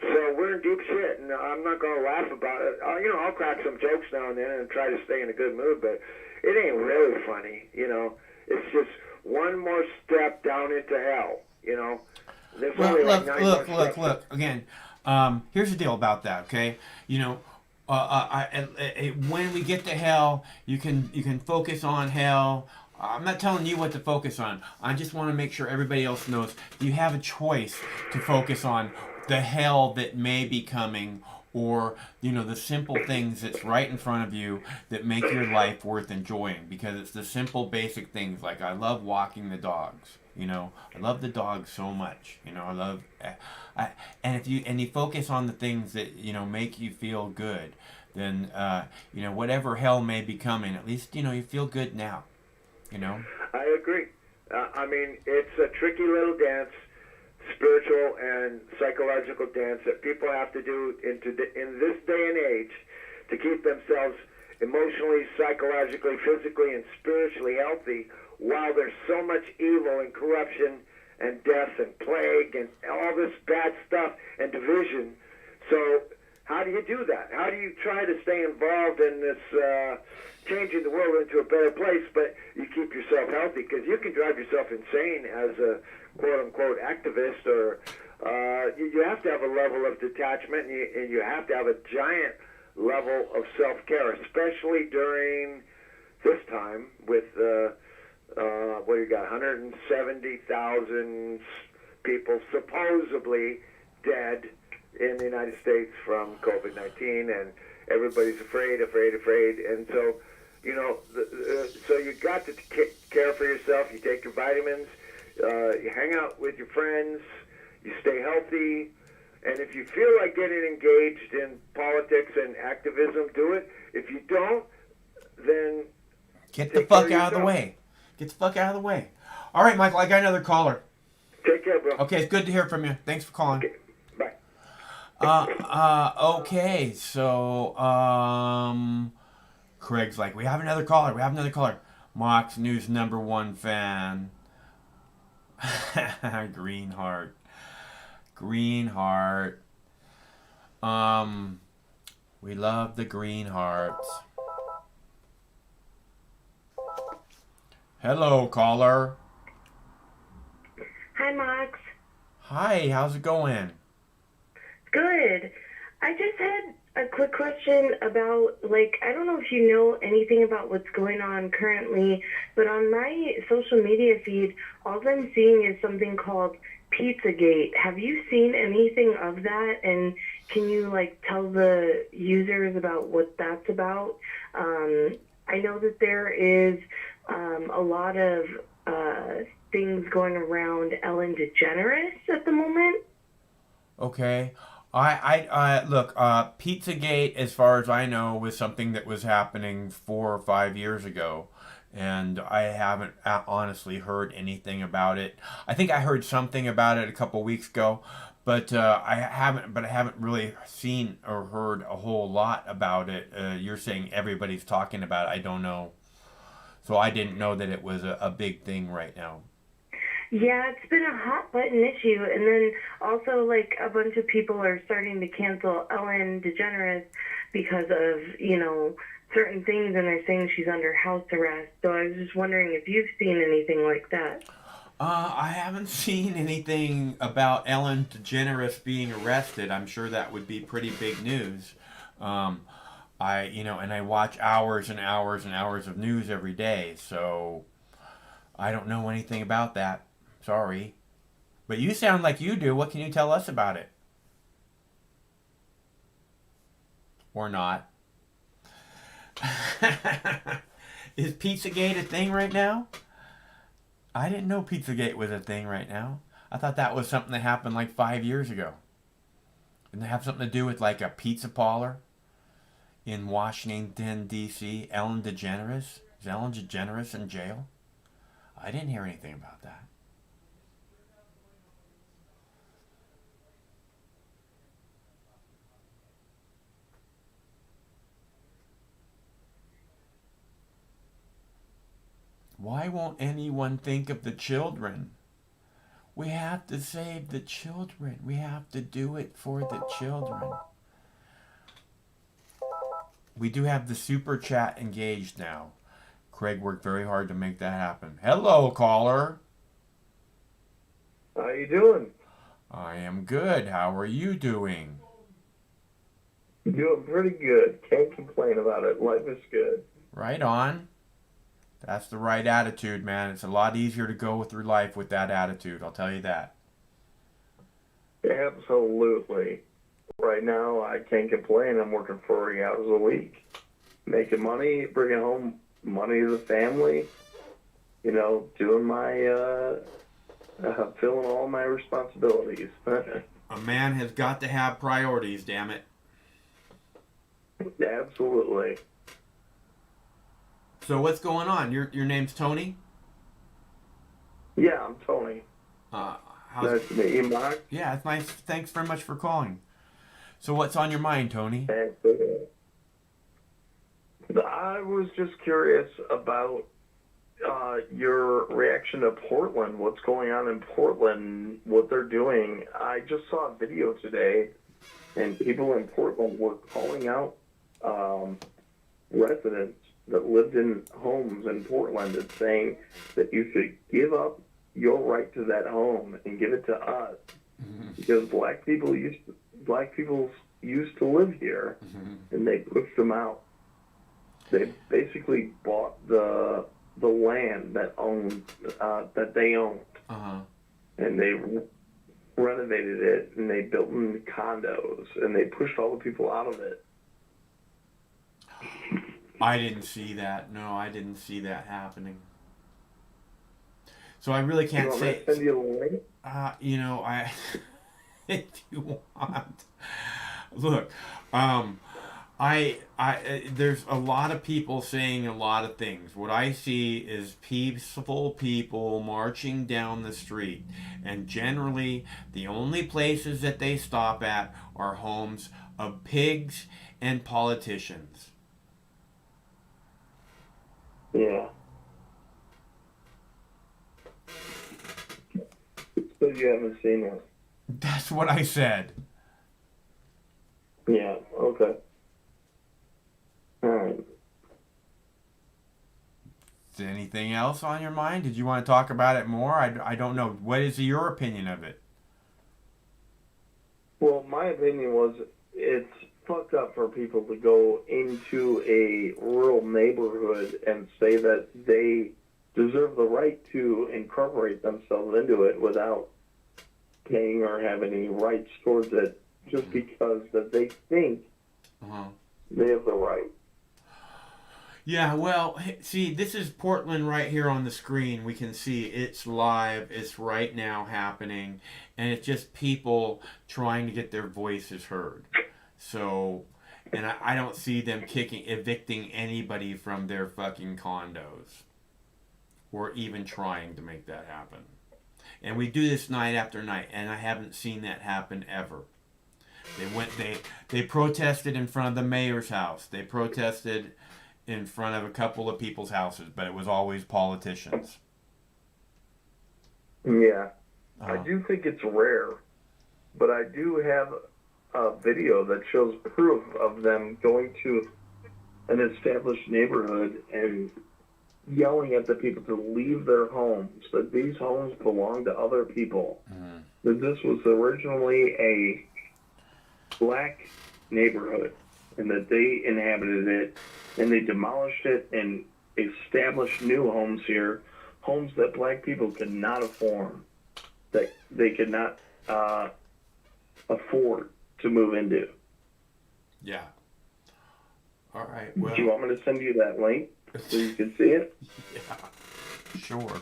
so we're in deep shit, and I'm not going to laugh about it. You know, I'll crack some jokes now and then and try to stay in a good mood, but it ain't really funny, you know. It's just one more step down into hell, you know. There's Well, only like look. Again, here's the deal about that, okay? You know, when we get to hell, you can focus on hell. I'm not telling you what to focus on. I just want to make sure everybody else knows you have a choice to focus on the hell that may be coming, or, you know, the simple things that's right in front of you that make your life worth enjoying, because it's the simple basic things. Like, I love walking the dogs, you know, I love the dogs so much, you know, and if you focus on the things that, you know, make you feel good, then you know, whatever hell may be coming, at least, you know, you feel good now, you know. I agree. I mean, it's a tricky little dance, spiritual and psychological dance that people have to do in this day and age to keep themselves emotionally, psychologically, physically, and spiritually healthy, while there's so much evil and corruption and death and plague and all this bad stuff and division. So how do you do that? How do you try to stay involved in this changing the world into a better place, but you keep yourself healthy? Because you can drive yourself insane as a quote-unquote activist, or you have to have a level of detachment, and you have to have a giant level of self-care, especially during this time with, what do you got, 170,000 people supposedly dead in the United States from COVID-19, and everybody's afraid. And so, you know, so you got to care for yourself. You take your vitamins, you hang out with your friends, you stay healthy, and if you feel like getting engaged in politics and activism, do it. If you don't, then get the fuck out of the way. Get the fuck out of the way. All right, Michael, I got another caller. Take care, bro. Okay, it's good to hear from you. Thanks for calling. Okay, bye. Okay, so, Craig's like, we have another caller. Mox News #1 fan. Greenheart. We love the Greenhearts. Hello, caller. Hi, Mox. Hi, how's it going? Good. I just had a quick question about, like, I don't know if you know anything about what's going on currently, but on my social media feed, all I'm seeing is something called Pizzagate. Have you seen anything of that? And can you, like, tell the users about what that's about? I know that there is a lot of things going around Ellen DeGeneres at the moment. Okay. Look, Pizzagate, as far as I know, was something that was happening 4 or 5 years ago, and I haven't honestly heard anything about it. I think I heard something about it a couple weeks ago, but I haven't really seen or heard a whole lot about it. You're saying everybody's talking about it. I don't know, so I didn't know that it was a big thing right now. Yeah, it's been a hot button issue, and then also like a bunch of people are starting to cancel Ellen DeGeneres because of certain things, and they're saying she's under house arrest. So I was just wondering if you've seen anything like that. I haven't seen anything about Ellen DeGeneres being arrested. I'm sure that would be pretty big news. And I watch hours and hours and hours of news every day, so I don't know anything about that. Sorry. But you sound like you do. What can you tell us about it? Or not? Is Pizzagate a thing right now? I didn't know Pizzagate was a thing right now. I thought that was something that happened like 5 years ago. Didn't it have something to do with like a pizza parlor in Washington, D.C.? Ellen DeGeneres? Is Ellen DeGeneres in jail? I didn't hear anything about that. Why won't anyone think of the children? We have to save the children. We have to do it for the children. We do have the super chat engaged now. Craig worked very hard to make that happen. Hello, caller. How you doing? I am good. How are you doing? Doing pretty good. Can't complain about it. Life is good. Right on. That's the right attitude, man. It's a lot easier to go through life with that attitude. I'll tell you that. Absolutely. Right now, I can't complain. I'm working 40 hours a week, making money, bringing home money to the family, doing my, filling all my responsibilities. A man has got to have priorities, damn it. Absolutely. So what's going on? Your name's Tony? Yeah, I'm Tony. Nice to meet you, Mark. Yeah, it's nice. Thanks very much for calling. So what's on your mind, Tony? I was just curious about your reaction to Portland. What's going on in Portland? What they're doing? I just saw a video today, and people in Portland were calling out residents that lived in homes in Portland and saying that you should give up your right to that home and give it to us, because black people used to live here, and they pushed them out. They basically bought the land that they owned, and they renovated it, and they built them condos, and they pushed all the people out of it. I didn't see that. No, I didn't see that happening. So I really can't say. Send you a link? If you want. Look, there's a lot of people saying a lot of things. What I see is peaceful people marching down the street, and generally the only places that they stop at are homes of pigs and politicians. Yeah. So you haven't seen it? That's what I said. Yeah, okay. All right. Is there anything else on your mind? Did you want to talk about it more? I don't know. What is your opinion of it? Well, my opinion was it's fucked up for people to go into a rural neighborhood and say that they deserve the right to incorporate themselves into it without paying or have any rights towards it, just because that they think they have the right. Yeah, well, see, this is Portland right here on the screen. We can see it's live. It's right now happening. And it's just people trying to get their voices heard. So, and I don't see them evicting anybody from their fucking condos. Or even trying to make that happen. And we do this night after night, and I haven't seen that happen ever. They protested in front of the mayor's house. They protested in front of a couple of people's houses, but it was always politicians. Yeah. I do think it's rare, but I do have a video that shows proof of them going to an established neighborhood and yelling at the people to leave their homes, that these homes belong to other people. That this was originally a black neighborhood and that they inhabited it, and they demolished it and established new homes here, homes that black people could not afford, that they could not afford to move into. Yeah. All right. Well, do you want me to send you that link so you can see it? Yeah. Sure.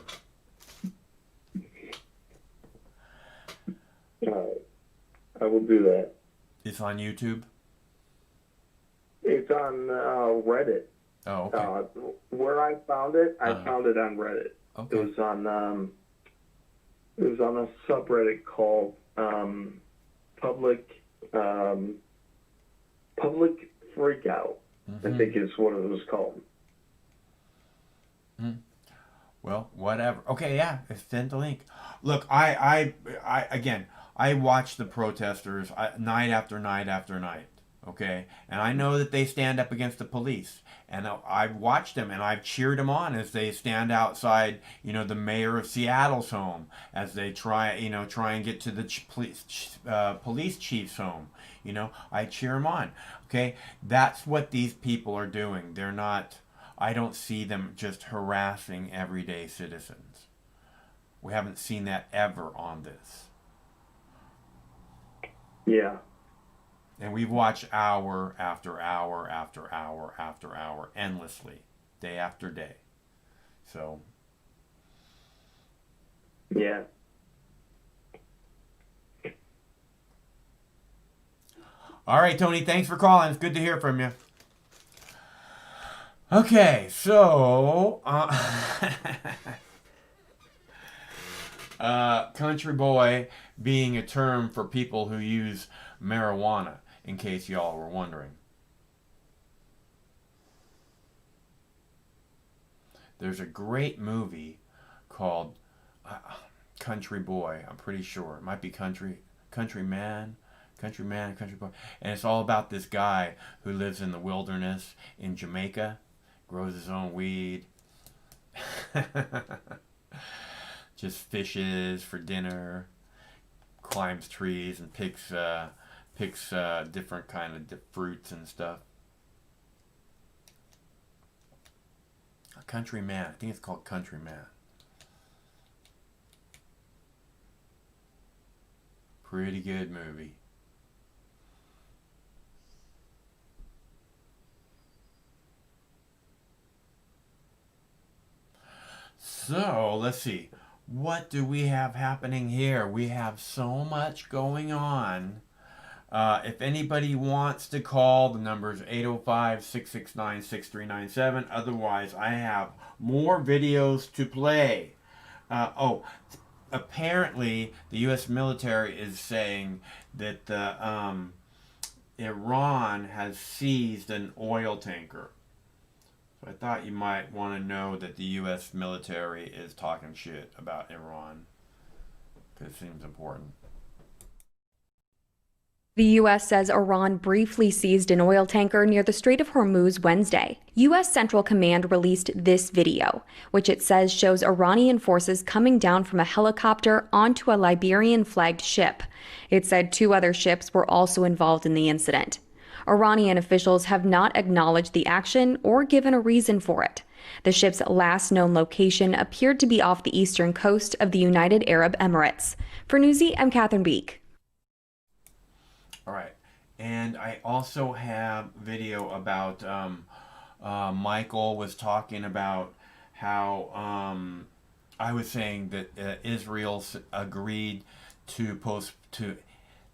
All right. I will do that. It's on YouTube? It's on Reddit. Oh, okay. Where I found it, I found it on Reddit. Okay. It was on a subreddit called Public Freakout. I think is what it was called. Well, whatever. Okay, yeah, send the link. Look, I watch the protesters night after night after night. Okay, and I know that they stand up against the police, and I've watched them and I've cheered them on as they stand outside, the mayor of Seattle's home, as they try and get to the police chief's home. I cheer them on. Okay, that's what these people are doing. They're not. I don't see them just harassing everyday citizens. We haven't seen that ever on this. Yeah. And we've watched hour after hour after hour after hour endlessly, day after day. So. Yeah. All right, Tony, thanks for calling. It's good to hear from you. Okay, so country boy being a term for people who use marijuana, in case y'all were wondering. There's a great movie called Country Boy. I'm pretty sure it might be Country Man, Country Boy, and it's all about this guy who lives in the wilderness in Jamaica, grows his own weed, just fishes for dinner, climbs trees and picks different kind of fruits and stuff. Country Man. I think it's called Country Man. Pretty good movie. So, let's see. What do we have happening here? We have so much going on. If anybody wants to call, the number is 805-669-6397. Otherwise, I have more videos to play. Apparently, the U.S. military is saying that Iran has seized an oil tanker. So I thought you might want to know that the U.S. military is talking shit about Iran, because it seems important. The U.S. says Iran briefly seized an oil tanker near the Strait of Hormuz Wednesday. U.S. Central Command released this video, which it says shows Iranian forces coming down from a helicopter onto a Liberian-flagged ship. It said 2 other ships were also involved in the incident. Iranian officials have not acknowledged the action or given a reason for it. The ship's last known location appeared to be off the eastern coast of the United Arab Emirates. For Newsy, I'm Catherine Beek. All right, and I also have video about Michael was talking about how I was saying that Israel agreed to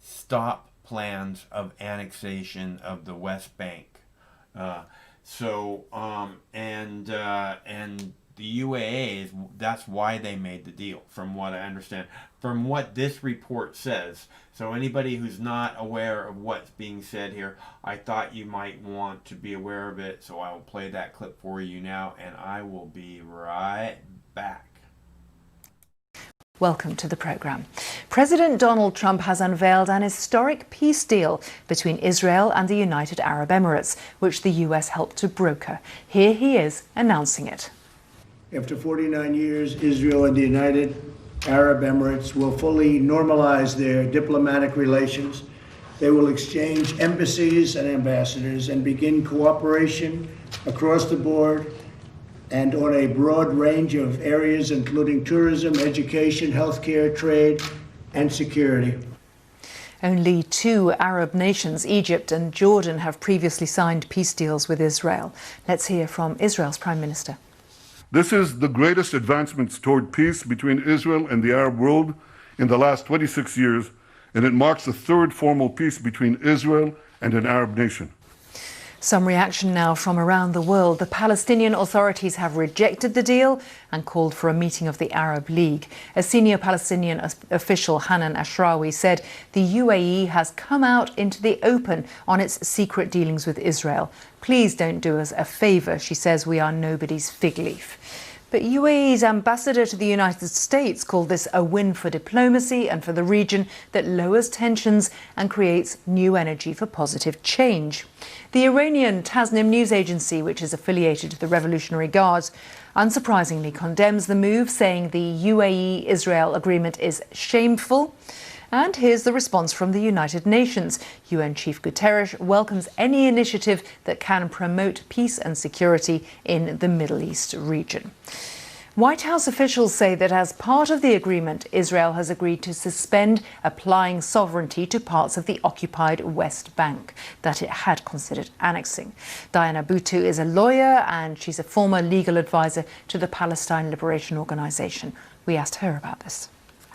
stop plans of annexation of the West Bank. And the UAE, that's why they made the deal, from what I understand, from what this report says. So anybody who's not aware of what's being said here, I thought you might want to be aware of it, so I will play that clip for you now, and I will be right back. Welcome to the program. President Donald Trump has unveiled an historic peace deal between Israel and the United Arab Emirates, which the US helped to broker. Here he is announcing it. After 49 years, Israel and the United Arab Emirates will fully normalize their diplomatic relations. They will exchange embassies and ambassadors and begin cooperation across the board and on a broad range of areas, including tourism, education, healthcare, trade, and security. Only two Arab nations, Egypt and Jordan, have previously signed peace deals with Israel. Let's hear from Israel's Prime Minister. This is the greatest advancements toward peace between Israel and the Arab world in the last 26 years, and it marks the third formal peace between Israel and an Arab nation. Some reaction now from around the world. The Palestinian authorities have rejected the deal and called for a meeting of the Arab League. A senior Palestinian official, Hanan Ashrawi, said the UAE has come out into the open on its secret dealings with Israel. Please don't do us a favour, she says. We are nobody's fig leaf. But UAE's ambassador to the United States called this a win for diplomacy and for the region that lowers tensions and creates new energy for positive change. The Iranian Tasnim news agency, which is affiliated to the Revolutionary Guards, unsurprisingly condemns the move, saying the UAE-Israel agreement is shameful. And here's the response from the United Nations. UN Chief Guterres welcomes any initiative that can promote peace and security in the Middle East region. White House officials say that as part of the agreement, Israel has agreed to suspend applying sovereignty to parts of the occupied West Bank that it had considered annexing. Diana Boutou is a lawyer and she's a former legal advisor to the Palestine Liberation Organization. We asked her about this.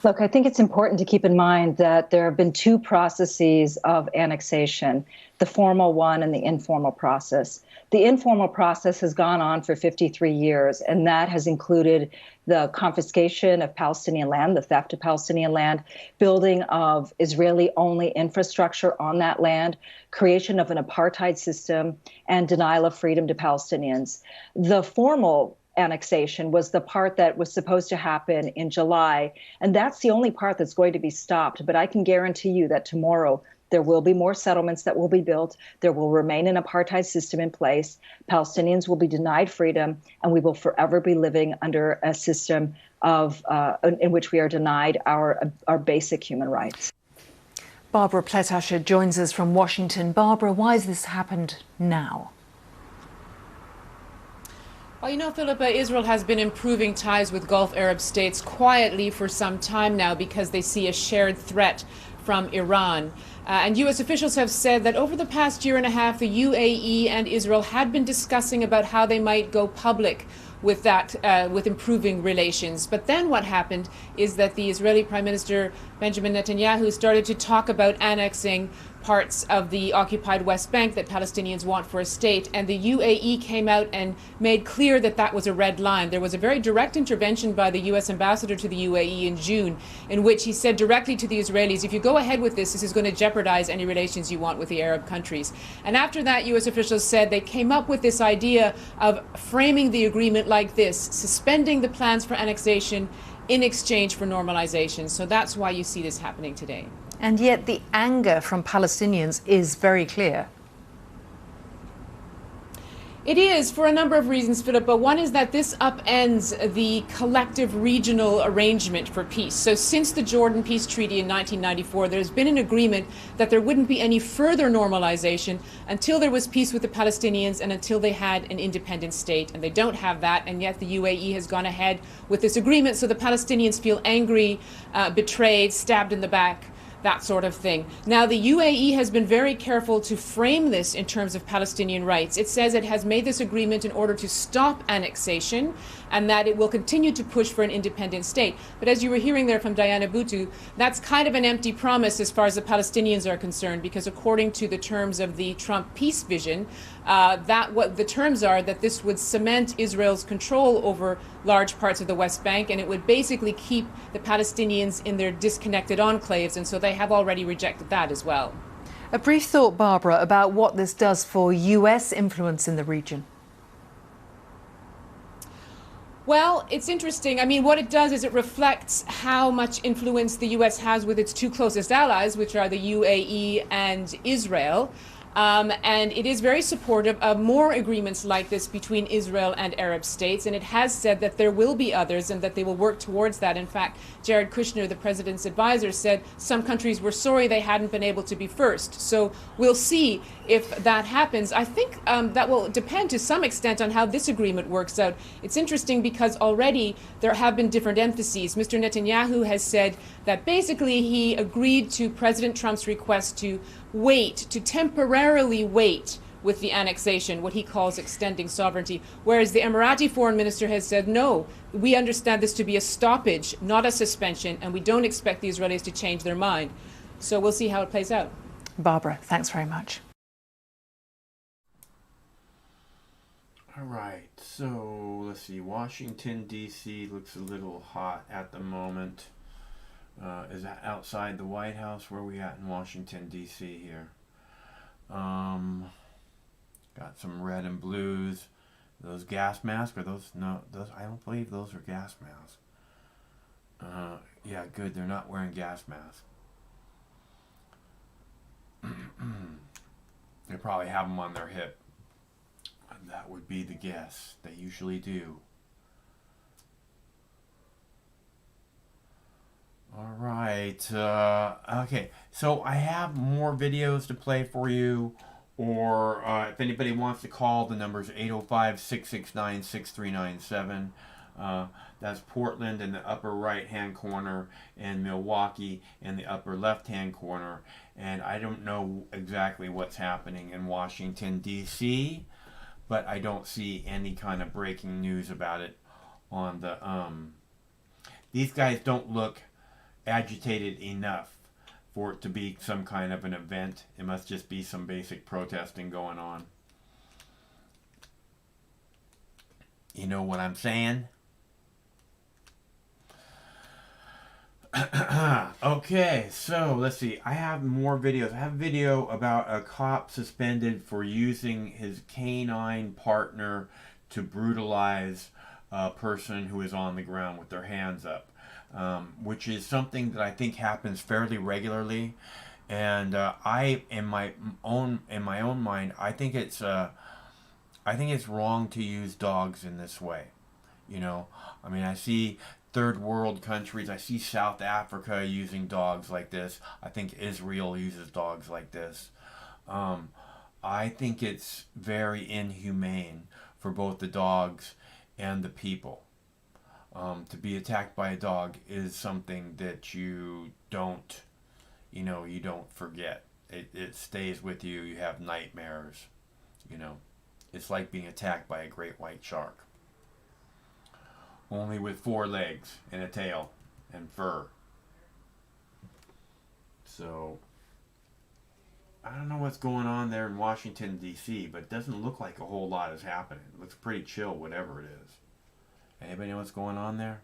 Look, I think it's important to keep in mind that there have been two processes of annexation, the formal one and the informal process. The informal process has gone on for 53 years, and that has included the confiscation of Palestinian land, the theft of Palestinian land, building of Israeli-only infrastructure on that land, creation of an apartheid system, and denial of freedom to Palestinians. The formal annexation was the part that was supposed to happen in July, and that's the only part that's going to be stopped. But I can guarantee you that tomorrow there will be more settlements that will be built. There will remain an apartheid system in place. Palestinians will be denied freedom, and we will forever be living under a system of in which we are denied our basic human rights. Barbara Pletasher joins us from Washington. Barbara, why has this happened now? Well, you know, Philippa, Israel has been improving ties with Gulf Arab states quietly for some time now because they see a shared threat from Iran. And U.S. officials have said that over the past year and a half, the UAE and Israel had been discussing about how they might go public with that, with improving relations. But then what happened is that the Israeli Prime Minister Benjamin Netanyahu started to talk about annexing parts of the occupied West Bank that Palestinians want for a state, and the UAE came out and made clear that that was a red line. There was a very direct intervention by the U.S. ambassador to the UAE in June, in which he said directly to the Israelis, if you go ahead with this, this is going to jeopardize any relations you want with the Arab countries. And after that, U.S. officials said they came up with this idea of framing the agreement like this, suspending the plans for annexation in exchange for normalization. So that's why you see this happening today. And yet the anger from Palestinians is very clear. It is, for a number of reasons, Philippa. One is that this upends the collective regional arrangement for peace. So since the Jordan Peace Treaty in 1994, there's been an agreement that there wouldn't be any further normalization until there was peace with the Palestinians and until they had an independent state. And they don't have that, and yet the UAE has gone ahead with this agreement. So the Palestinians feel angry, betrayed, stabbed in the back. that sort of thing. Now, the UAE has been very careful to frame this in terms of Palestinian rights. It says it has made this agreement in order to stop annexation and that it will continue to push for an independent state. But as you were hearing there from Diana Boutou, that's kind of an empty promise as far as the Palestinians are concerned, because according to the terms of the Trump peace vision, what the terms are that this would cement Israel's control over large parts of the West Bank, and it would basically keep the Palestinians in their disconnected enclaves, and so they have already rejected that as well. A brief thought, Barbara, about what this does for US influence in the region. Well, it's interesting. I mean, what it does is it reflects how much influence the U.S. has with its two closest allies, which are the UAE and Israel. And it is very supportive of more agreements like this between Israel and Arab states. And it has said that there will be others and that they will work towards that. In fact, Jared Kushner, the president's advisor, said some countries were sorry they hadn't been able to be first. So we'll see if that happens. I think that will depend to some extent on how this agreement works out. It's interesting because already there have been different emphases. Mr. Netanyahu has said that basically he agreed to President Trump's request to temporarily wait with the annexation, what he calls extending sovereignty, whereas the Emirati foreign minister has said, no, we understand this to be a stoppage, not a suspension, and we don't expect the Israelis to change their mind. So we'll see how it plays out. Barbara, thanks very much. All right, so let's see. Washington, D.C. looks a little hot at the moment. Is that outside the White House? Where are we at in Washington, D.C. here? Got some red and blues. Those gas masks? Are those? No, those. I don't believe those are gas masks. Yeah, good. They're not wearing gas masks. They probably have them on their hip. That would be the guess. They usually do. All right. Okay. So I have more videos to play for you. Or if anybody wants to call, the number is 805-669-6397. That's Portland in the upper right-hand corner and Milwaukee in the upper left-hand corner. And I don't know exactly what's happening in Washington, D.C., but I don't see any kind of breaking news about it on the... These guys don't look agitated enough for it to be some kind of an event. It must just be some basic protesting going on. You know what I'm saying? Okay, so let's see. I have more videos. I have a video about a cop suspended for using his canine partner to brutalize a person who is on the ground with their hands up, which is something that I think happens fairly regularly. And I, in my own mind, I think it's wrong to use dogs in this way. You know, I mean, I see third world countries. I see South Africa using dogs like this. I think Israel uses dogs like this. I think it's very inhumane for both the dogs and the people. To be attacked by a dog is something that you don't forget. It stays with you. You have nightmares. You know, it's like being attacked by a great white shark. Only with 4 legs and a tail and fur. So, I don't know what's going on there in Washington, D.C., but it doesn't look like a whole lot is happening. It looks pretty chill, whatever it is. Anybody know what's going on there?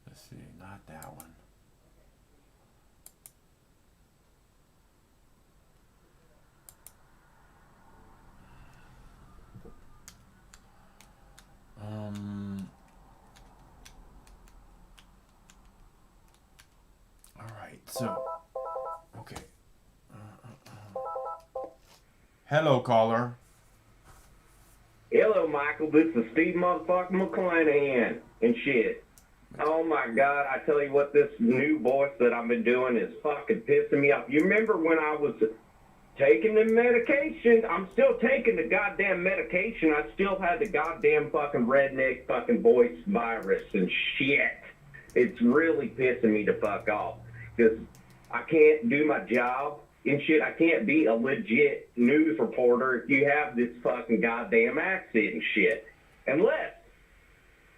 Let's see, not that one. All right, so, okay. Hello, caller. Hello, Michael. This is Steve motherfucking McClanahan and shit. Oh my God! I tell you what, this new voice that I've been doing is fucking pissing me off. You remember when I was taking the medication. I'm still taking the goddamn medication. I still had the goddamn fucking redneck fucking voice virus and shit. It's really pissing me the fuck off because I can't do my job and shit. I can't be a legit news reporter if you have this fucking goddamn accent and shit. Unless,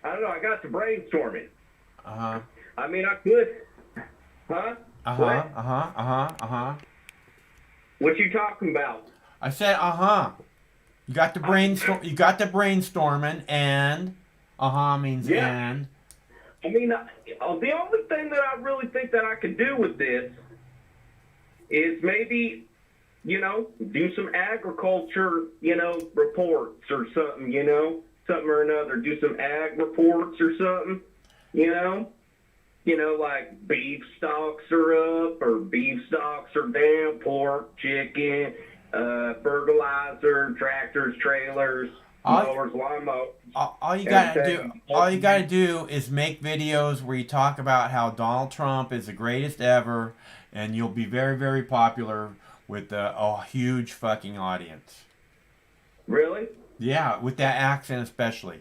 I don't know, I got to brainstorming. Uh-huh. I mean, I could. Huh? Uh-huh, What? uh-huh, uh-huh, uh-huh. What you talking about? I said, uh-huh. You got the brainstorming, and means Yeah. and. I mean, the only thing that I really think that I could do with this is maybe, do some agriculture, reports or something, something or another. Do some ag reports or something, like beef stocks are up or beef stocks are down, pork, chicken, fertilizer, tractors, trailers, mowers, lawnmowers. All you gotta do is make videos where you talk about how Donald Trump is the greatest ever, and you'll be very, very popular with a huge fucking audience. Really? Yeah, with that accent especially.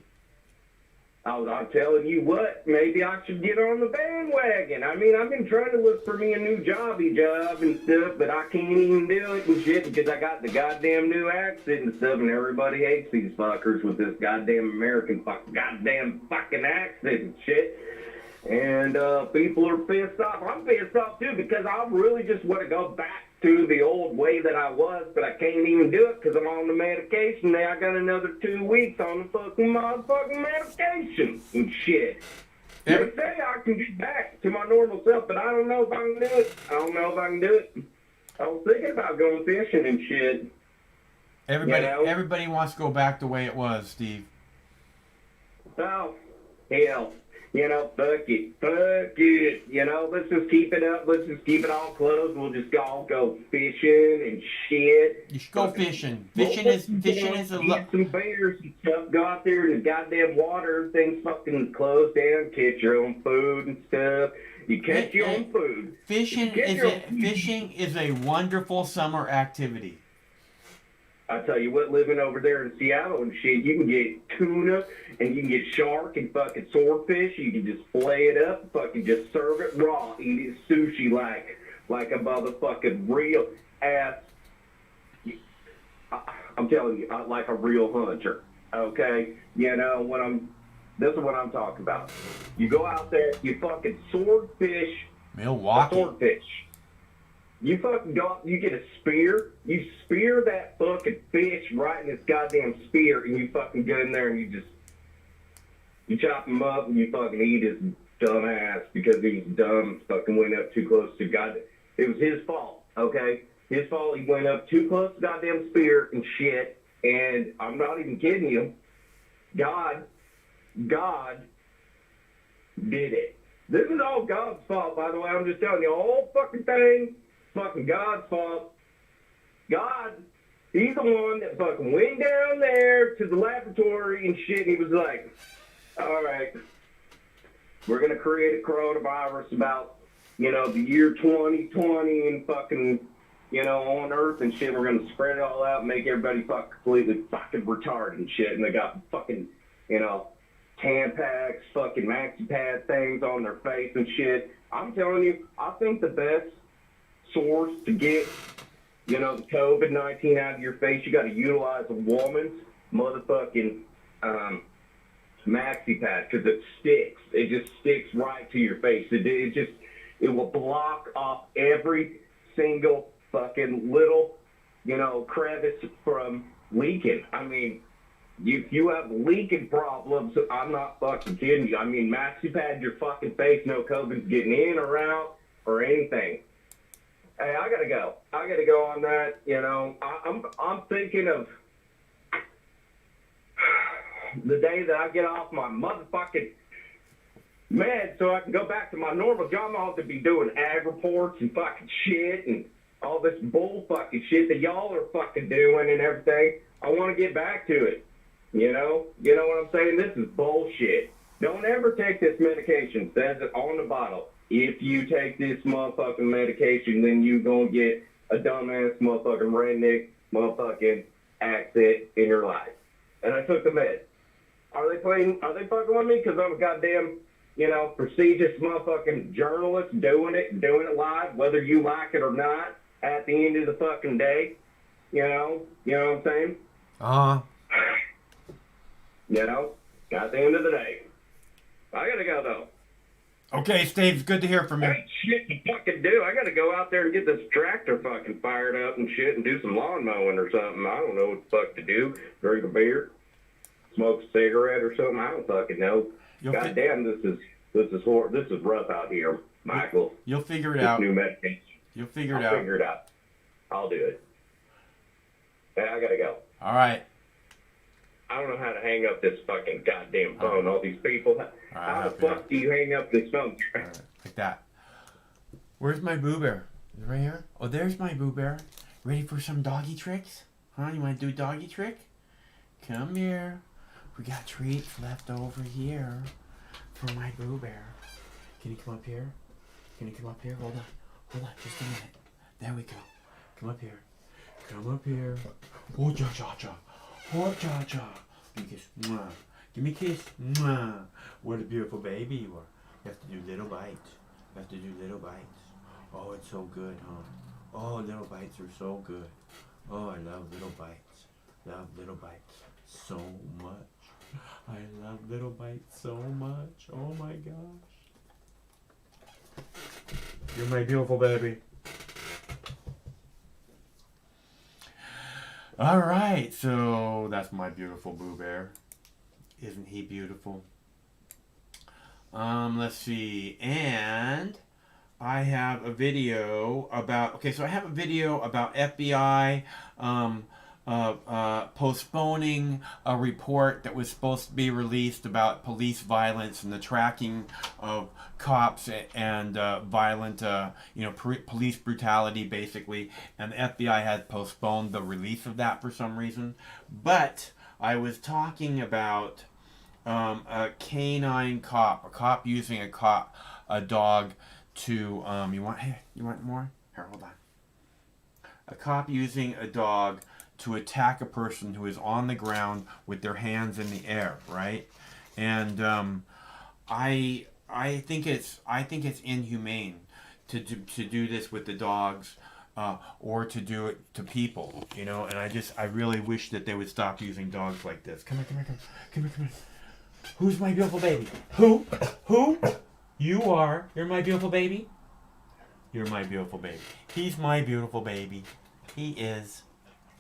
I'm telling you what, maybe I should get on the bandwagon. I mean, I've been trying to look for me a new job and stuff, but I can't even do it and shit because I got the goddamn new accent and stuff, and everybody hates these fuckers with this goddamn American goddamn fucking accent and shit. And people are pissed off. I'm pissed off too because I really just want to go back to the old way that I was, but I can't even do it because I'm on the medication. Now I got another 2 weeks on the fucking motherfucking medication and shit. They say I can get back to my normal self, but I don't know if I can do it. I was thinking about going fishing and shit. Everybody wants to go back the way it was, Steve. Oh, hell. Fuck it. Let's just keep it up. Let's just keep it all closed. We'll just all go fishing and shit. You should go fishing. Fishing is a lot. Some bears and stuff. Go out there in the goddamn water. Things fucking closed down. Catch your own food and stuff. You catch your own food. Fishing is a wonderful summer activity. I tell you what, living over there in Seattle and shit, you can get tuna and you can get shark and fucking swordfish. You can just flay it up, fucking just serve it raw, eat it sushi like a motherfucking real ass. I'm telling you, like a real hunter. Okay, this is what I'm talking about. You go out there, you fucking swordfish. Milwaukee. Swordfish. You fucking go, you get a spear, you spear that fucking fish right in its goddamn spear, and you fucking go in there and you chop him up and you fucking eat his dumb ass because he was dumb, fucking went up too close to God. It was his fault, okay? His fault, he went up too close to goddamn spear and shit, and I'm not even kidding you. God did it. This is all God's fault, by the way. I'm just telling you, the whole fucking thing. Fucking God's fault. God, he's the one that fucking went down there to the laboratory and shit, and he was like, all right, we're going to create a coronavirus about, the year 2020 and fucking, on Earth and shit. We're going to spread it all out and make everybody fucking completely fucking retarded and shit. And they got fucking, Tampax, fucking maxi pad things on their face and shit. I'm telling you, I think the best source to get, the COVID-19 out of your face, you got to utilize a woman's motherfucking maxi pad because it sticks. It just sticks right to your face. It will block off every single fucking little, crevice from leaking. I mean, if you have leaking problems, I'm not fucking kidding you. I mean, maxi pad your fucking face, no COVID's getting in or out or anything. Hey, I gotta go. On that. I'm thinking of the day that I get off my motherfucking meds so I can go back to my normal job. I'm going to be doing ag reports and fucking shit and all this bull fucking shit that y'all are fucking doing and everything. I want to get back to it. You know what I'm saying? This is bullshit. Don't ever take this medication. It says it on the bottle. If you take this motherfucking medication, then you gonna get a dumbass motherfucking redneck motherfucking accent in your life. And I took the med. Are they fucking with me because I'm a goddamn, prestigious motherfucking journalist doing it live, whether you like it or not, at the end of the fucking day? You know what I'm saying? At the end of the day. I gotta go though. Okay, Steve, good to hear from you. I ain't shit to fucking do. I gotta go out there and get this tractor fucking fired up and shit and do some lawn mowing or something. I don't know what the fuck to do. Drink a beer, smoke a cigarette or something. I don't fucking know. Goddamn, this is rough out here, Michael. You'll figure it out. New medication. You'll figure it I'll out. figure it out. I'll do it. Yeah, I gotta go. All right. I don't know how to hang up this fucking goddamn phone. All these people. How the fuck do you hang up this phone? Like that. Where's my Boo Bear? Is it right here? Oh, there's my Boo Bear. Ready for some doggy tricks? Huh? You want to do a doggy trick? Come here. We got treats left over here for my Boo Bear. Can you come up here? Can you come up here? Hold on. Just a minute. There we go. Come up here. Come up here. Oh, cha-cha-cha. Oh, cha-cha. Give me a kiss. Mwah. Give me a kiss. Mwah. What a beautiful baby you are. You have to do little bites. You have to do little bites. Oh, it's so good, huh? Oh, little bites are so good. Oh, I love little bites. Love little bites so much. I love little bites so much. Oh my gosh. You're my beautiful baby. All right, so that's my beautiful Boo Bear. Isn't he beautiful? Let's see. And I have a video about, so I have a video about FBI postponing a report that was supposed to be released about police violence and the tracking of cops and violent, police brutality, basically. And the FBI had postponed the release of that for some reason. But I was talking about a canine cop, a cop using a dog to, you want more? Here, hold on. A cop using a dog to attack a person who is on the ground with their hands in the air, right? And I think it's inhumane to do this with the dogs, or to do it to people, And I really wish that they would stop using dogs like this. Come here. Who's my beautiful baby? Who? You are. You're my beautiful baby. You're my beautiful baby. He's my beautiful baby. He is.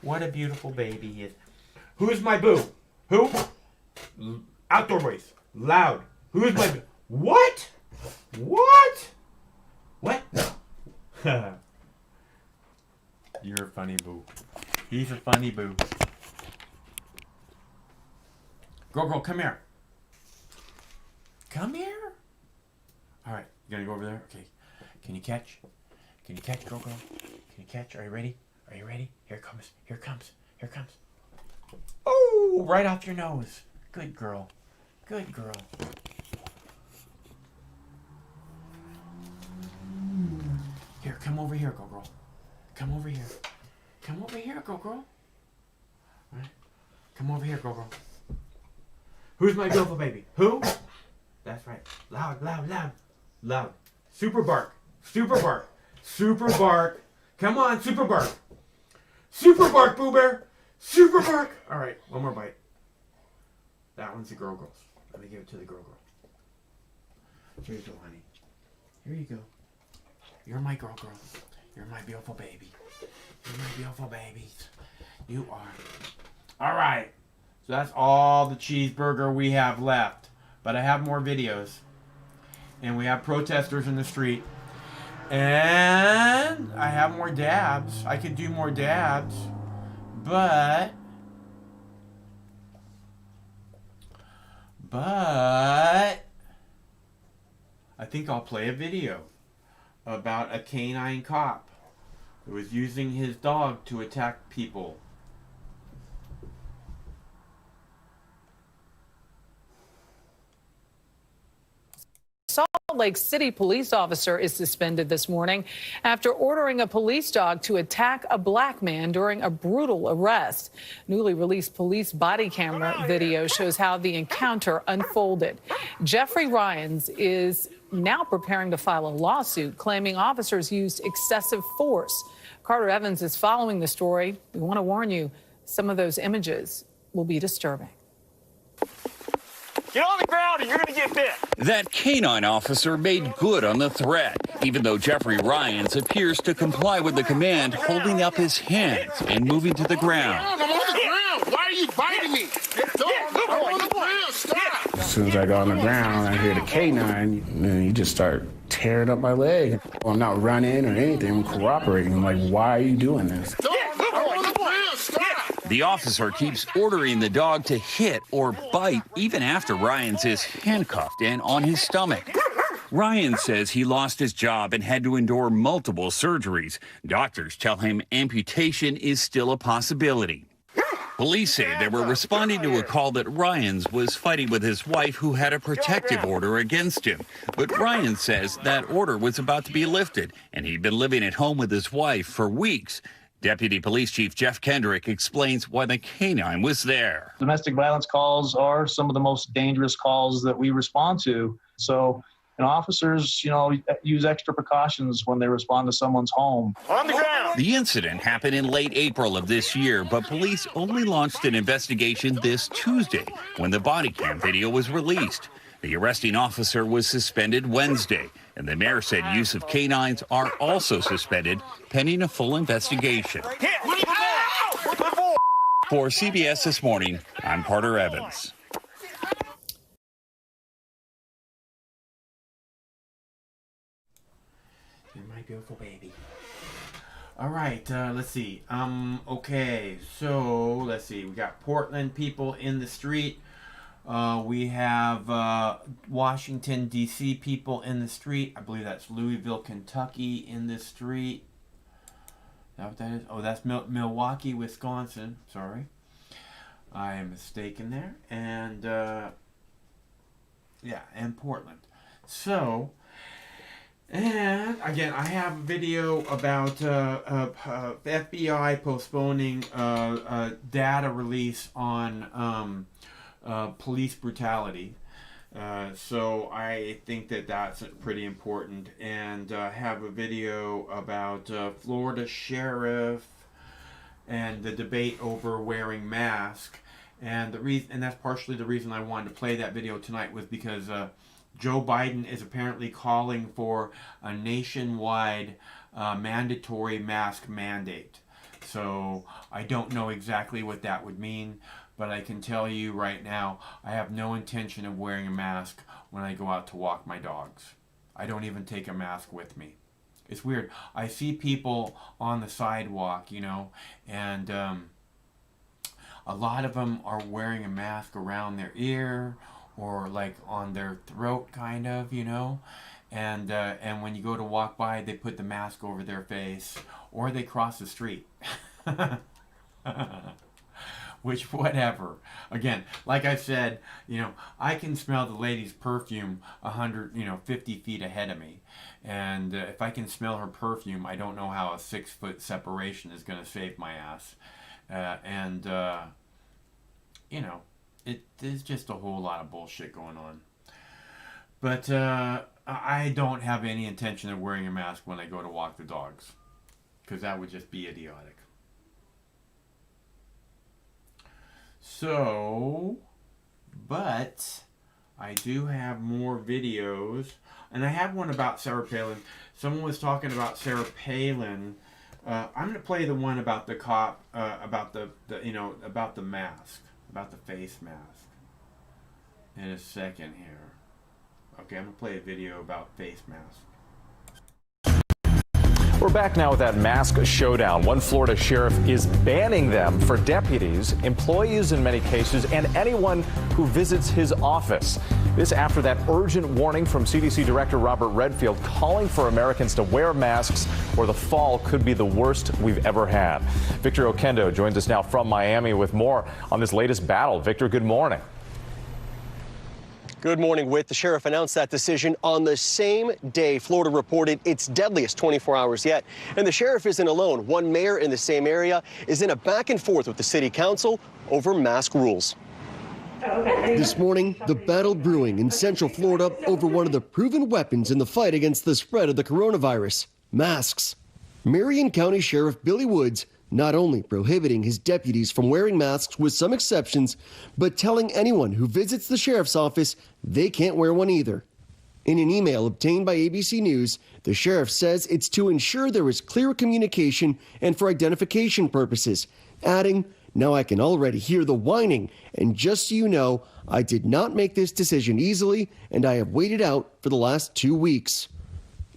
What a beautiful baby he is. Who's my boo? Who? Outdoor voice. Loud. Who's my boo? What? What? You're a funny boo. He's a funny boo. Girl, come here. Come here. All right, you gonna go over there? Okay. Can you catch? Girl? Can you catch? Are you ready? Here it comes. Oh, right off your nose. Good girl. Here, come over here, girl. Come over here, girl. All right. Come over here, girl. Who's my beautiful baby? Who? That's right. Loud. Super bark. Come on, super bark. Super bark, Boo Bear. Super bark. All right, one more bite. That one's the girl's. Let me give it to the girl. Here you go, honey. Here you go. You're my girl. You're my beautiful baby. You're my beautiful babies. You are. All right. So that's all the cheeseburger we have left. But I have more videos. And we have protesters in the street. And I have more dabs. I could do more dabs. But I think I'll play a video about a canine cop who was using his dog to attack people. Assault Salt Lake City police officer is suspended this morning after ordering a police dog to attack a black man during a brutal arrest. Newly released police body camera video shows how the encounter unfolded. Jeffrey Ryans is now preparing to file a lawsuit claiming officers used excessive force. Carter Evans is following the story. We want to warn you, some of those images will be disturbing. Get on the ground or you're going to get bit. That canine officer made good on the threat, even though Jeffrey Ryans appears to comply with the command, holding up his hands and moving to the ground. I'm on the ground. Why are you biting me? I'm on the ground. Stop. As soon as I got on the ground, I hear the canine, and then he just started tearing up my leg. I'm not running or anything. I'm cooperating. I'm like, why are you doing this? The officer keeps ordering the dog to hit or bite even after Ryans is handcuffed and on his stomach. Ryan says he lost his job and had to endure multiple surgeries. Doctors tell him amputation is still a possibility. Police say they were responding to a call that Ryans was fighting with his wife who had a protective order against him. But Ryan says that order was about to be lifted and he'd been living at home with his wife for weeks. Deputy Police Chief Jeff Kendrick explains why the canine was there. Domestic violence calls are some of the most dangerous calls that we respond to. So, officers, use extra precautions when they respond to someone's home. On the ground! The incident happened in late April of this year, but police only launched an investigation this Tuesday when the body cam video was released. The arresting officer was suspended Wednesday, and the mayor said use of canines are also suspended pending a full investigation. For CBS This Morning, I'm Carter Evans. You're my beautiful baby. All right, let's see. Okay, so let's see. We got Portland people in the street. We have Washington, D.C. people in the street. I believe that's Louisville, Kentucky in the street. Is that what that is? Oh, that's Milwaukee, Wisconsin. Sorry. I am mistaken there. And, yeah, and Portland. So, and again, I have a video about FBI postponing data release on police brutality. So I think that that's pretty important. And have a video about Florida sheriff and the debate over wearing masks. And the reason, and that's partially the reason I wanted to play that video tonight, was because Joe Biden is apparently calling for a nationwide mandatory mask mandate. So I don't know exactly what that would mean, but I can tell you right now, I have no intention of wearing a mask when I go out to walk my dogs. I don't even take a mask with me. It's weird. I see people on the sidewalk, and a lot of them are wearing a mask around their ear or like on their throat, kind of, and when you go to walk by, they put the mask over their face, or they cross the street. Which, whatever. Again, like I said, I can smell the lady's perfume 50 feet ahead of me. And if I can smell her perfume, I don't know how a 6-foot separation is going to save my ass. There's just a whole lot of bullshit going on. But I don't have any intention of wearing a mask when I go to walk the dogs, because that would just be idiotic. So, but I do have more videos, and I have one about Sarah Palin. Someone was talking about Sarah Palin. I'm going to play the one about the cop, about the mask, about the face mask, in a second here. Okay, I'm going to play a video about face masks. We're back now with that mask showdown. One Florida sheriff is banning them for deputies, employees in many cases, and anyone who visits his office. This after that urgent warning from CDC Director Robert Redfield calling for Americans to wear masks or the fall could be the worst we've ever had. Victor Oquendo joins us now from Miami with more on this latest battle. Victor, good morning. Good morning. The sheriff announced that decision on the same day Florida reported its deadliest 24 hours yet. And the sheriff isn't alone. One mayor in the same area is in a back and forth with the city council over mask rules. This morning, the battle brewing in Central Florida over one of the proven weapons in the fight against the spread of the coronavirus, masks. Marion County Sheriff Billy Woods not only prohibiting his deputies from wearing masks with some exceptions, but telling anyone who visits the sheriff's office they can't wear one either. In an email obtained by ABC News, the sheriff says it's to ensure there is clear communication and for identification purposes, adding, "Now I can already hear the whining, and just so you know, I did not make this decision easily, and I have waited out for the last 2 weeks."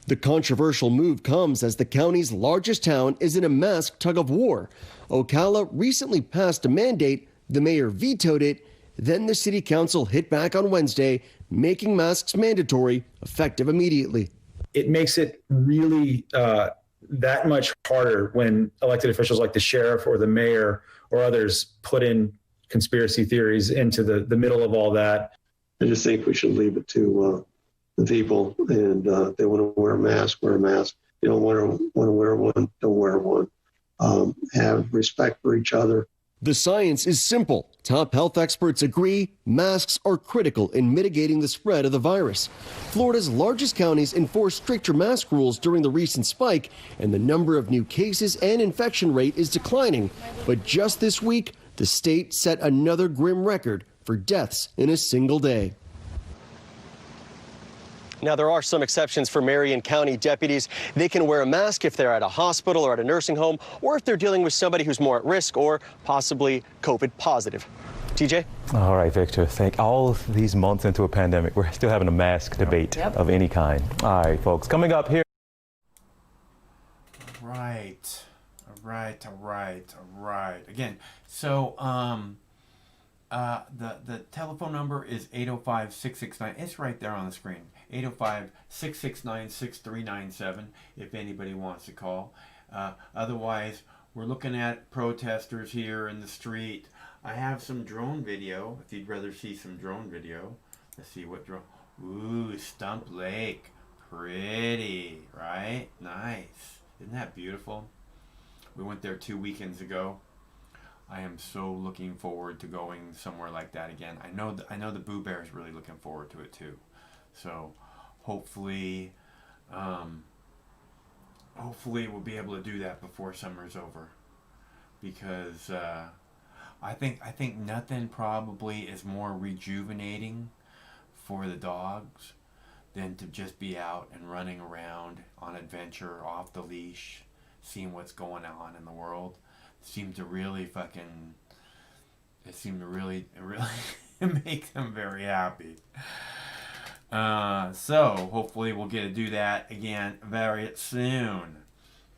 The controversial move comes as the county's largest town is in a mask tug of war. Ocala recently passed a mandate, the mayor vetoed it, then the city council hit back on Wednesday, making masks mandatory, effective immediately. It makes it really that much harder when elected officials like the sheriff or the mayor or others put in conspiracy theories into the middle of all that. I just think we should leave it to the people, and they want to wear a mask, wear a mask. You don't want to wear one, don't wear one. Have respect for each other. The science is simple. Top health experts agree masks are critical in mitigating the spread of the virus. Florida's largest counties enforced stricter mask rules during the recent spike, and the number of new cases and infection rate is declining. But just this week, the state set another grim record for deaths in a single day. Now, there are some exceptions for Marion County deputies. They can wear a mask if they're at a hospital or at a nursing home, or if they're dealing with somebody who's more at risk or possibly COVID positive. TJ? All right, Victor. Thank all these months into a pandemic, we're still having a mask debate of any kind. All right, folks. Coming up here. All right. Again, so the telephone number is 805-669. It's right there on the screen. 805-669-6397 if anybody wants to call. Otherwise, we're looking at protesters here in the street. I have some drone video, if you'd rather see some drone video. Let's see what drone. Ooh, Stump Lake. Pretty, right? Nice. Isn't that beautiful? We went there 2 weekends ago. I am so looking forward to going somewhere like that again. I know the Boo Bear is really looking forward to it too. So hopefully we'll be able to do that before summer's over, because I think nothing probably is more rejuvenating for the dogs than to just be out and running around on adventure, off the leash, seeing what's going on in the world. It seemed to really make them very happy. So hopefully we'll get to do that again very soon.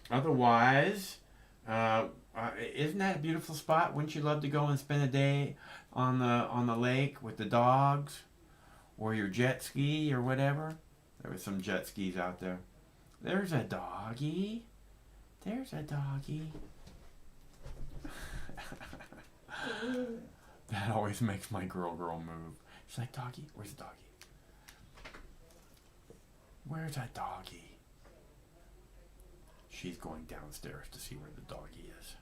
Otherwise, isn't that a beautiful spot? Wouldn't you love to go and spend a day on the lake with the dogs, or your jet ski or whatever? There were some jet skis out there. There's a doggy. That always makes my girl move. She's like, "Doggy, where's the doggy? Where's that doggy?" She's going downstairs to see where the doggy is.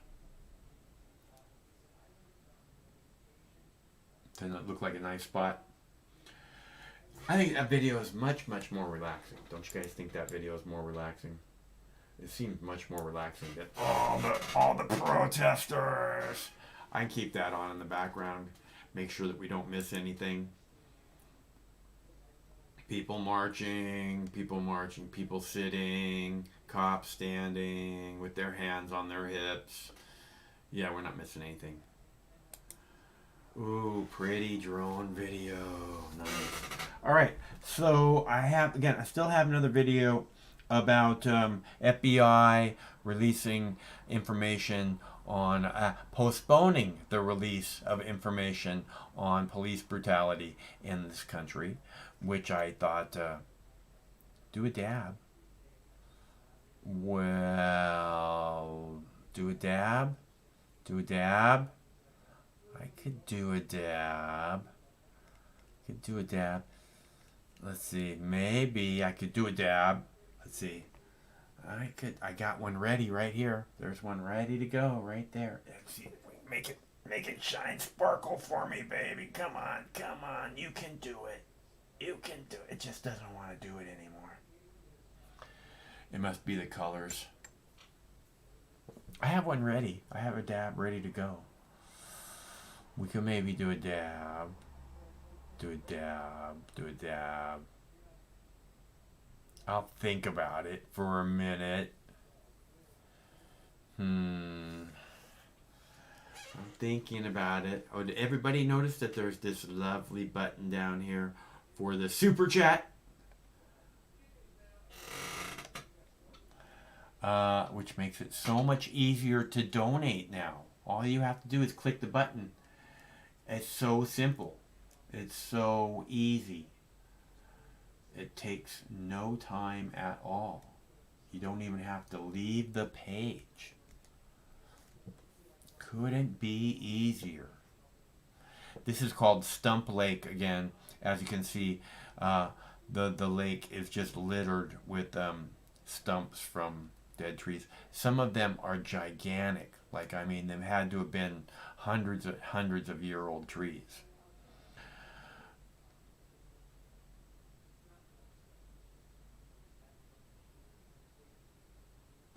Doesn't it look like a nice spot? I think that video is much more relaxing. Don't you guys think that video is more relaxing? It seems much more relaxing than all the protesters. I can keep that on in the background. Make sure that we don't miss anything. People marching, people sitting, cops standing with their hands on their hips. Yeah, we're not missing anything. Ooh, pretty drone video. Nice. All right, so I still have another video about FBI releasing information on postponing the release of information on police brutality in this country, which I thought, do a dab. Well, do a dab. I could do a dab. could do a dab. Let's see. Maybe I could do a dab. Let's see. I got one ready right here. There's one ready to go right there. Let's see. Make it shine, sparkle for me, baby. Come on. You can do it. You can do it. It just doesn't want to do it anymore. It must be the colors. I have one ready. I have a dab ready to go. We could maybe do a dab. Do a dab. I'll think about it for a minute. I'm thinking about it. Oh, did everybody notice that there's this lovely button down here for the super chat? Which makes it so much easier to donate now. All you have to do is click the button. It's so simple. It's so easy. It takes no time at all. You don't even have to leave the page. Couldn't be easier. This is called Stump Lake again. As you can see, the lake is just littered with stumps from dead trees. Some of them are gigantic. Like, I mean, they've had to have been hundreds of year-old trees.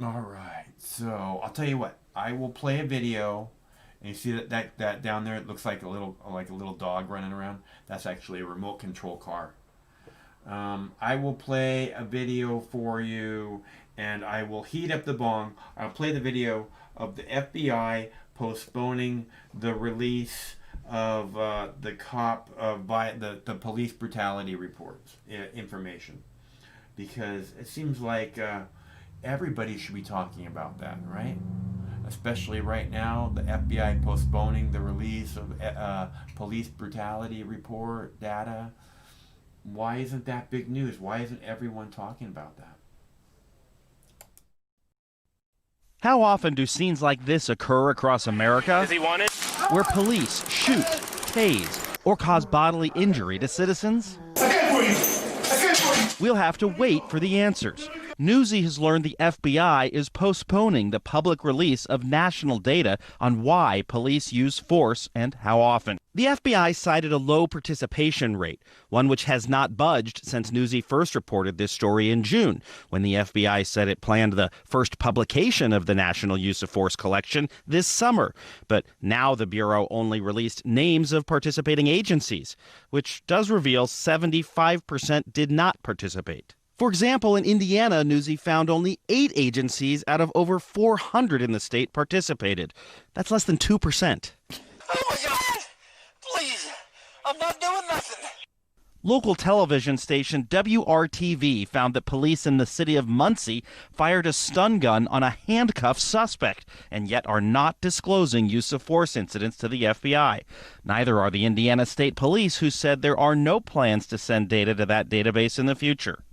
All right, so I'll tell you what. I will play a video, and you see that down there. It looks like a little dog running around. That's actually a remote control car. I will play a video for you, and I will heat up the bong. I'll play the video of the FBI postponing the release of the the police brutality reports information, because it seems like everybody should be talking about that, right? Especially right now, the FBI postponing the release of police brutality report data. Why isn't that big news? Why isn't everyone talking about that? How often do scenes like this occur across America? Does he want it? Where police shoot, tase, or cause bodily injury to citizens? We'll have to wait for the answers. Newsy has learned the FBI is postponing the public release of national data on why police use force and how often. The FBI cited a low participation rate, one which has not budged since Newsy first reported this story in June, when the FBI said it planned the first publication of the national use of force collection this summer. But now the Bureau only released names of participating agencies, which does reveal 75% did not participate. For example, in Indiana, Newsy found only 8 agencies out of over 400 in the state participated. That's less than 2%. Oh my God! Please! I'm not doing nothing! Local television station WRTV found that police in the city of Muncie fired a stun gun on a handcuffed suspect, and yet are not disclosing use of force incidents to the FBI. Neither are the Indiana State Police, who said there are no plans to send data to that database in the future.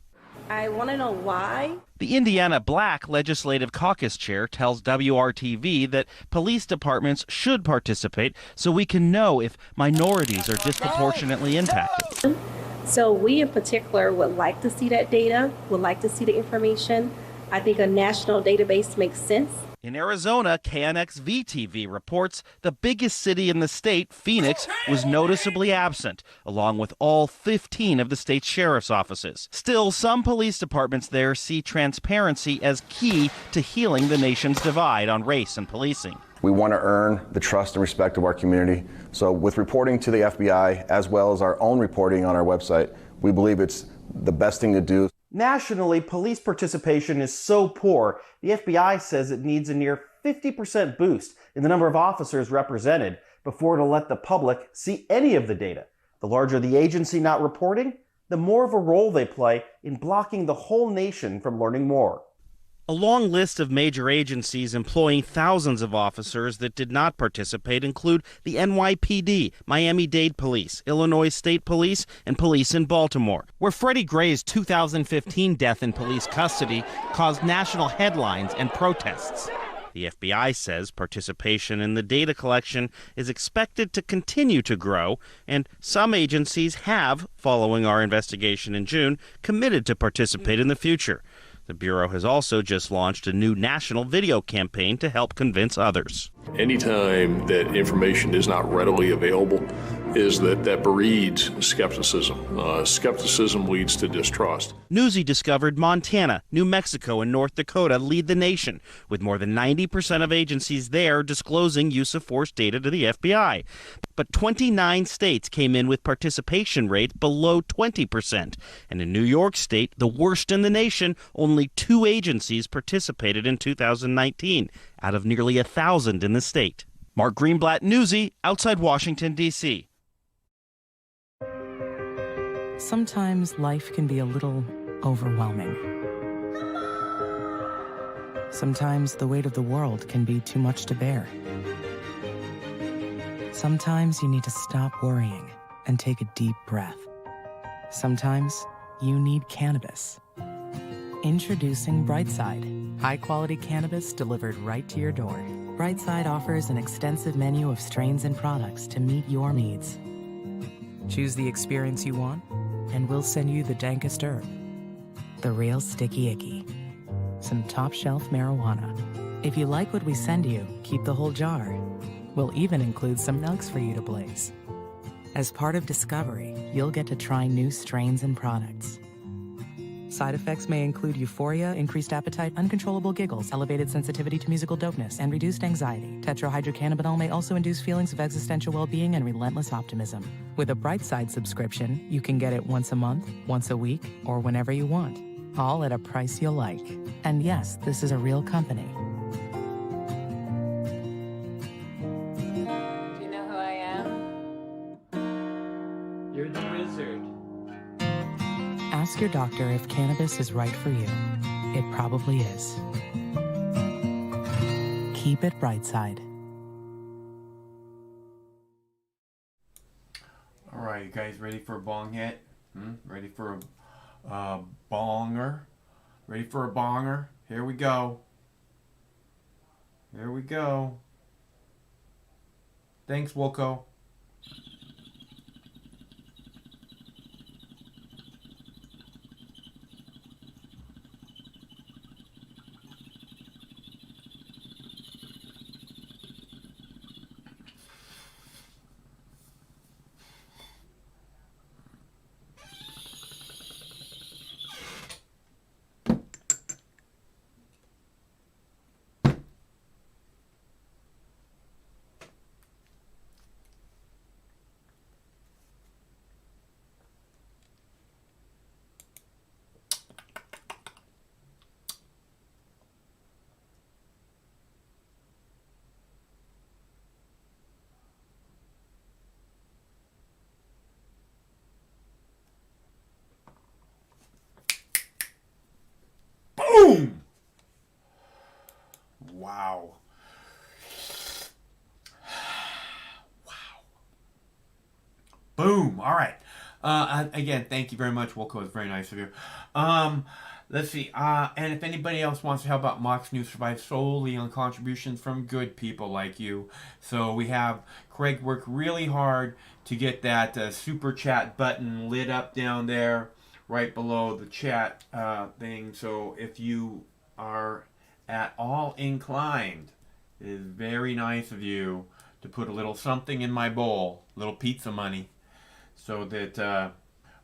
I want to know why. The Indiana Black Legislative Caucus Chair tells WRTV that police departments should participate so we can know if minorities are disproportionately impacted. So we in particular would like to see that data, would like to see the information. I think a national database makes sense. In Arizona, KNX-VTV reports the biggest city in the state, Phoenix, was noticeably absent, along with all 15 of the state's sheriff's offices. Still, some police departments there see transparency as key to healing the nation's divide on race and policing. We want to earn the trust and respect of our community. So with reporting to the FBI, as well as our own reporting on our website, we believe it's the best thing to do. Nationally, police participation is so poor, the FBI says it needs a near 50% boost in the number of officers represented before it'll let the public see any of the data. The larger the agency not reporting, the more of a role they play in blocking the whole nation from learning more. A long list of major agencies employing thousands of officers that did not participate include the NYPD, Miami-Dade Police, Illinois State Police, and police in Baltimore, where Freddie Gray's 2015 death in police custody caused national headlines and protests. The The FBI says participation in the data collection is expected to continue to grow, and some agencies have, following our investigation in June, committed to participate in the future. The Bureau has also just launched a new national video campaign to help convince others. Anytime that information is not readily available, that breeds skepticism. Skepticism leads to distrust. Newsy discovered Montana, New Mexico, and North Dakota lead the nation, with more than 90% of agencies there disclosing use of force data to the FBI. But 29 states came in with participation rates below 20%. And in New York State, the worst in the nation, only 2 agencies participated in 2019, out of nearly 1,000 in the state. Mark Greenblatt, Newsy, outside Washington, D.C. Sometimes life can be a little overwhelming. Sometimes the weight of the world can be too much to bear. Sometimes you need to stop worrying and take a deep breath. Sometimes you need cannabis. Introducing Brightside, high-quality cannabis delivered right to your door. Brightside offers an extensive menu of strains and products to meet your needs. Choose the experience you want, and we'll send you the dankest herb, the real sticky icky, some top-shelf marijuana. If you like what we send you, keep the whole jar. We'll even include some nugs for you to blaze. As part of Discovery, you'll get to try new strains and products. Side effects may include euphoria, increased appetite, uncontrollable giggles, elevated sensitivity to musical dopeness, and reduced anxiety. Tetrahydrocannabinol may also induce feelings of existential well-being and relentless optimism. With a Brightside subscription, you can get it once a month, once a week, or whenever you want, all at a price you'll like. And yes, this is a real company. Do you know who I am? You're the wizard. Ask your doctor if cannabis is right for you. It probably is. Keep it Brightside. All right, you guys ready for a bong hit? Ready for a bonger? Ready for a bonger? Here we go. Here we go. Thanks, Wilco. Boom! Wow. Wow. Boom. All right. Again, thank you very much, Wilco. It's very nice of you. Let's see. And if anybody else wants to help out Mox News survives solely on contributions from good people like you. So we have Craig worked really hard to get that super chat button lit up down there right below the chat thing. So if you are at all inclined, it is very nice of you to put a little something in my bowl, a little pizza money, so that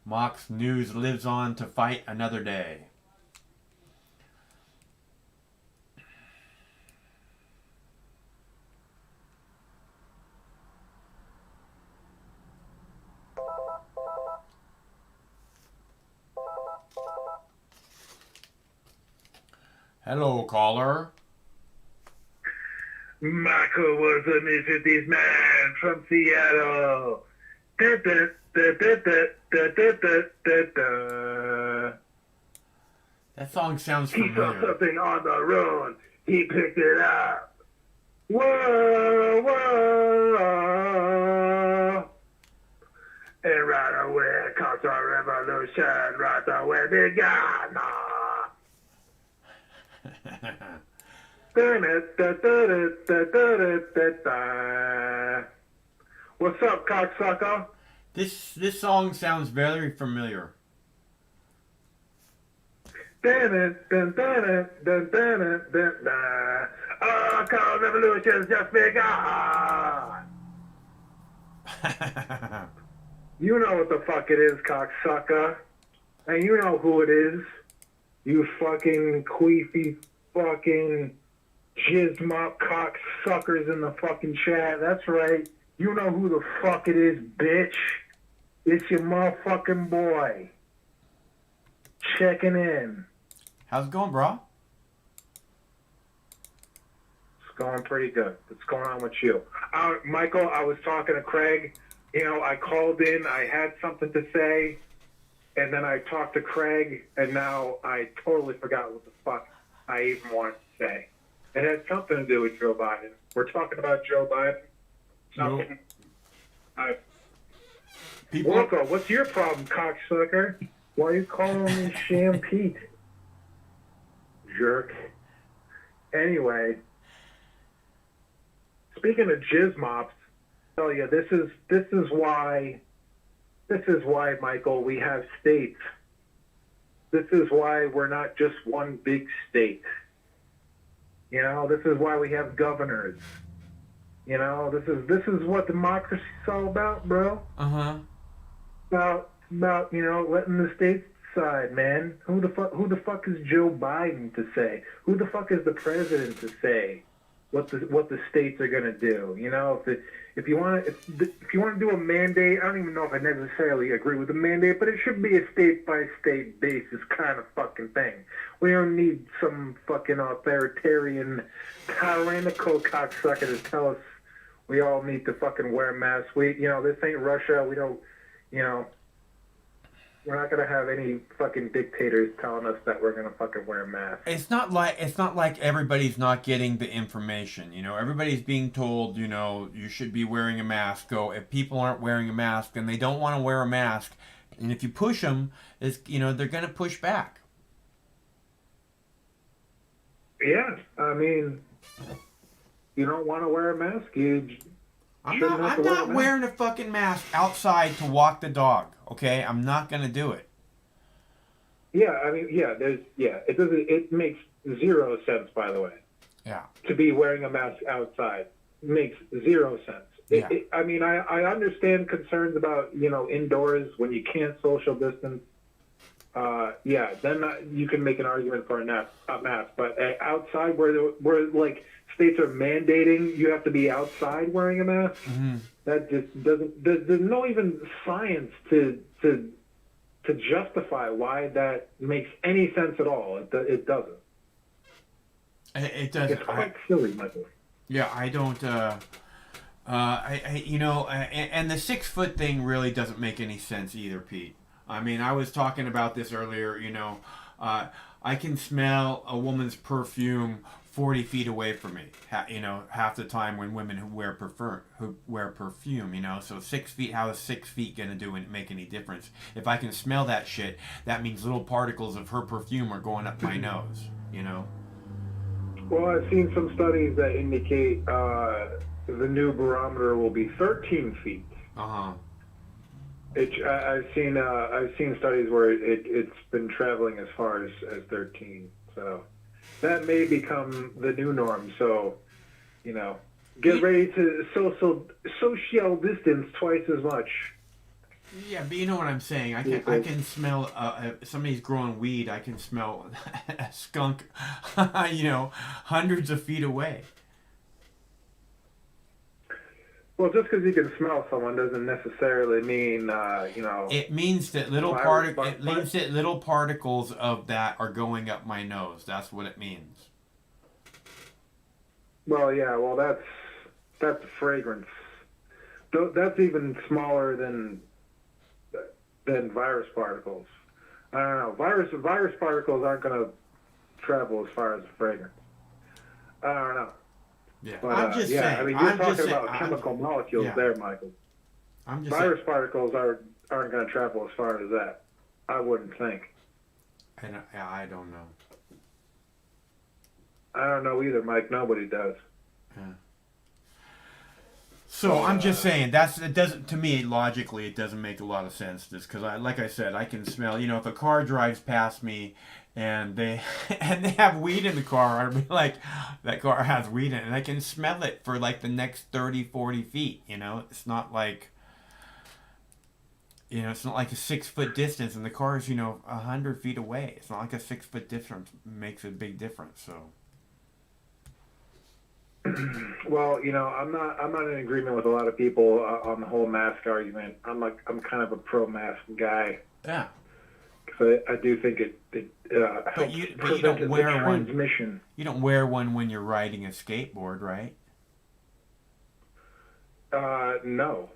Mox News lives on to fight another day. Hello, caller. Michael was a mid-50s man from Seattle. Da, da, da, da, da, da, da, da, da. That song sounds He familiar. saw something on the road. He picked it up. Whoa, whoa. And right away comes a revolution. Right away began. What's up, cocksucker? This song sounds very familiar. Cause revolution's just begun. You know what the fuck it is, cocksucker. And you know who it is. You fucking queefy fucking jizzed mop cocksuckers in the fucking chat. That's right. You know who the fuck it is, bitch. It's your motherfucking boy. Checking in. How's it going, bro? It's going pretty good. What's going on with you? Michael, I was talking to Craig. You know, I called in. I had something to say. And then I talked to Craig. And now I totally forgot what the fuck I even wanted to say. It had something to do with Joe Biden. We're talking about Joe Biden. Something. Walker, what's your problem, cocksucker? Why are you calling me Sham Pete? Jerk. Anyway, speaking of jizz mops, I tell you, this is why, Michael, we have states. This is why we're not just one big state. You know, this is why we have governors. You know, this is what democracy's all about, bro. About you know, letting the states decide, man. Who the fuck is Joe Biden to say? Who the fuck is the president to say what the states are gonna do? You know, if you want to do a mandate, I don't even know if I necessarily agree with the mandate, but it should be a state by state basis kind of fucking thing. We don't need some fucking authoritarian, tyrannical cocksucker to tell us we all need to fucking wear masks. This ain't Russia. We don't, we're not gonna have any fucking dictators telling us that we're gonna fucking wear masks. It's not like everybody's not getting the information. You know, everybody's being told, you know, you should be wearing a mask. If people aren't wearing a mask and they don't want to wear a mask, and if you push them, they're gonna push back. Yeah, I mean, you don't want to wear a mask, I'm not wearing a fucking mask outside to walk the dog. Okay, I'm not gonna do it. Yeah, I mean, it makes zero sense, by the way. Yeah. To be wearing a mask outside makes zero sense. Yeah. I understand concerns about, indoors when you can't social distance. Then you can make an argument for a mask. But outside, where like states are mandating you have to be outside wearing a mask, that just doesn't. There's no even science to justify why that makes any sense at all. It doesn't. It doesn't. It's quite silly, Michael. Yeah, I don't. And the 6 foot thing really doesn't make any sense either, Pete. I mean, I was talking about this earlier, I can smell a woman's perfume 40 feet away from me, half the time when women who wear perfume, so 6 feet, how is 6 feet going to make any difference? If I can smell that shit, that means little particles of her perfume are going up my nose, Well, I've seen some studies that indicate the new barometer will be 13 feet. I've seen studies where it's been traveling as far as 13. So that may become the new norm. So, get ready to social distance twice as much. Yeah, but you know what I'm saying. I can smell somebody's growing weed. I can smell a skunk, hundreds of feet away. Well, just because you can smell someone doesn't necessarily mean, It means that little particles of that are going up my nose. That's what it means. Well, yeah. Well, that's fragrance. That's even smaller than virus particles. I don't know. Virus particles aren't going to travel as far as fragrance. I don't know. Yeah, but, I'm just saying. I mean, you're talking about chemical molecules there, Michael. Virus particles aren't going to travel as far as that. I wouldn't think. I don't know. I don't know either, Mike. Nobody does. Yeah. So I'm just saying it doesn't, to me, logically it doesn't make a lot of sense. Just because like I said, I can smell. If a car drives past me and they have weed in the car, I'd be like, that car has weed in it, and I can smell it for like the next 30, 40 feet. It's not like. It's not like a 6 foot distance, and the car is 100 feet away. It's not like a 6 foot difference makes a big difference. So. Well, I'm not in agreement with a lot of people on the whole mask argument. I'm kind of a pro mask guy. Yeah. Because I do think it helps but you prevent don't wear the transmission. One. You don't wear one when you're riding a skateboard, right? No.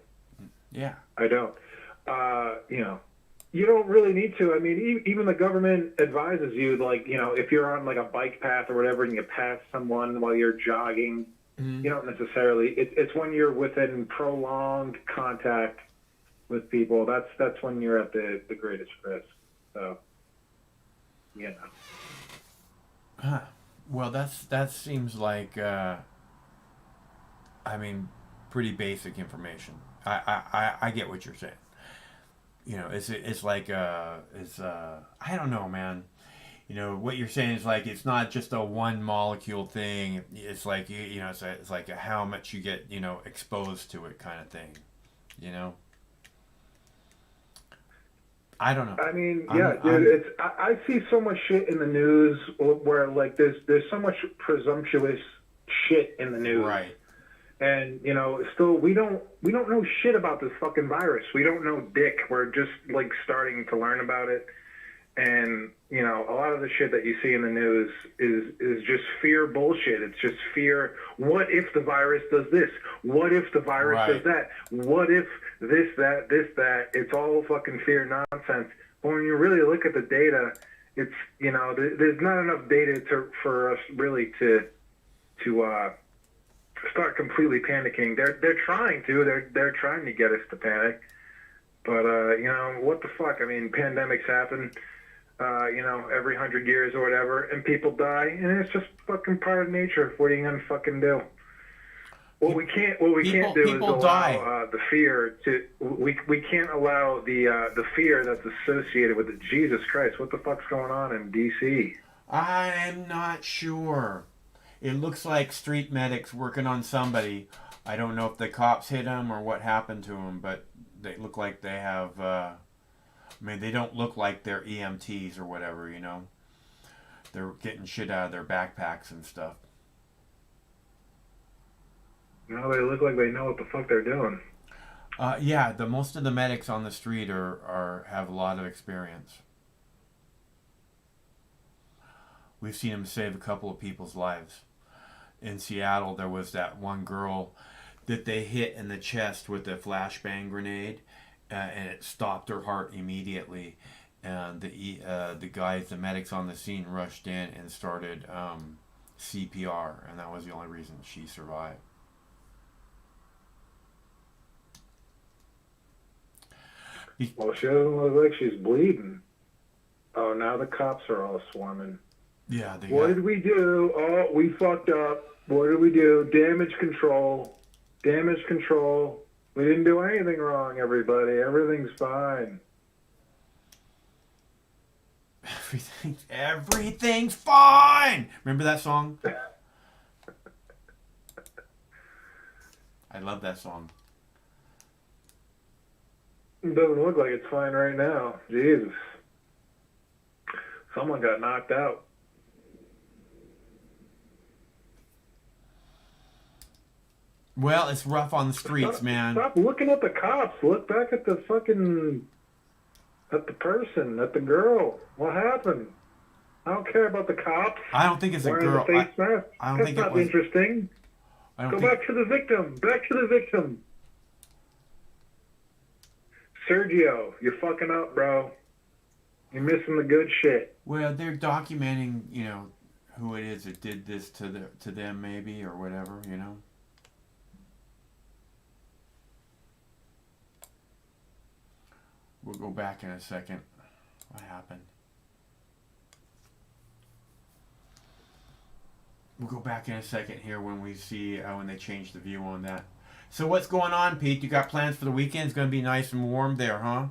Yeah. I don't. You don't really need to. I mean, even the government advises you, like, if you're on like a bike path or whatever and you pass someone while you're jogging, you don't necessarily. It's when you're within prolonged contact with people. That's when you're at the greatest risk. So, Huh. Well, that seems like, pretty basic information. I get what you're saying. It's like I don't know, man. What you're saying is like it's not just a one molecule thing. It's like it's like how much you get exposed to it kind of thing. I don't know. I mean, dude, I see so much shit in the news where like there's so much presumptuous shit in the news. Right. And still we don't know shit about this fucking virus. We don't know dick. We're just like starting to learn about it. And a lot of the shit that you see in the news is just fear bullshit. It's just fear. What if the virus does this? What if the virus does that? What if this, that? It's all fucking fear nonsense. But when you really look at the data, it's there's not enough data for us really to start completely panicking. They're trying to. They're trying to get us to panic. But what the fuck? I mean, pandemics happen. Every 100 years or whatever, and people die, and it's just fucking part of nature. What are you gonna fucking do? What we can't do is allow the fear to. We can't allow the fear that's associated with it. Jesus Christ, what the fuck's going on in D.C.? I'm not sure. It looks like street medics working on somebody. I don't know if the cops hit him or what happened to him, but they look like they have. They don't look like they're EMTs or whatever, They're getting shit out of their backpacks and stuff. No, they look like they know what the fuck they're doing. Yeah, most of the medics on the street have a lot of experience. We've seen them save a couple of people's lives. In Seattle, there was that one girl that they hit in the chest with a flashbang grenade. And it stopped her heart immediately, and the medics on the scene rushed in and started CPR, and that was the only reason she survived. Well, she doesn't look like she's bleeding. Oh, now the cops are all swarming. Yeah. What did we do? Oh, we fucked up. What did we do? Damage control. Damage control. We didn't do anything wrong, everybody. Everything's fine. Everything's fine. Remember that song? I love that song. It doesn't look like it's fine right now. Jesus. Someone got knocked out. Well, it's rough on the streets, man. Stop looking at the cops. Look back at the person, at the girl. What happened? I don't care about the cops. I don't think it's a girl. The face mask. I don't That's think not it was interesting. Go back to the victim. Back to the victim. Sergio, you're fucking up, bro. You're missing the good shit. Well, they're documenting, who it is that did this to them, maybe, or whatever, We'll go back in a second. What happened? We'll go back in a second here when we see when they change the view on that. So what's going on, Pete? You got plans for the weekend? It's going to be nice and warm there, huh?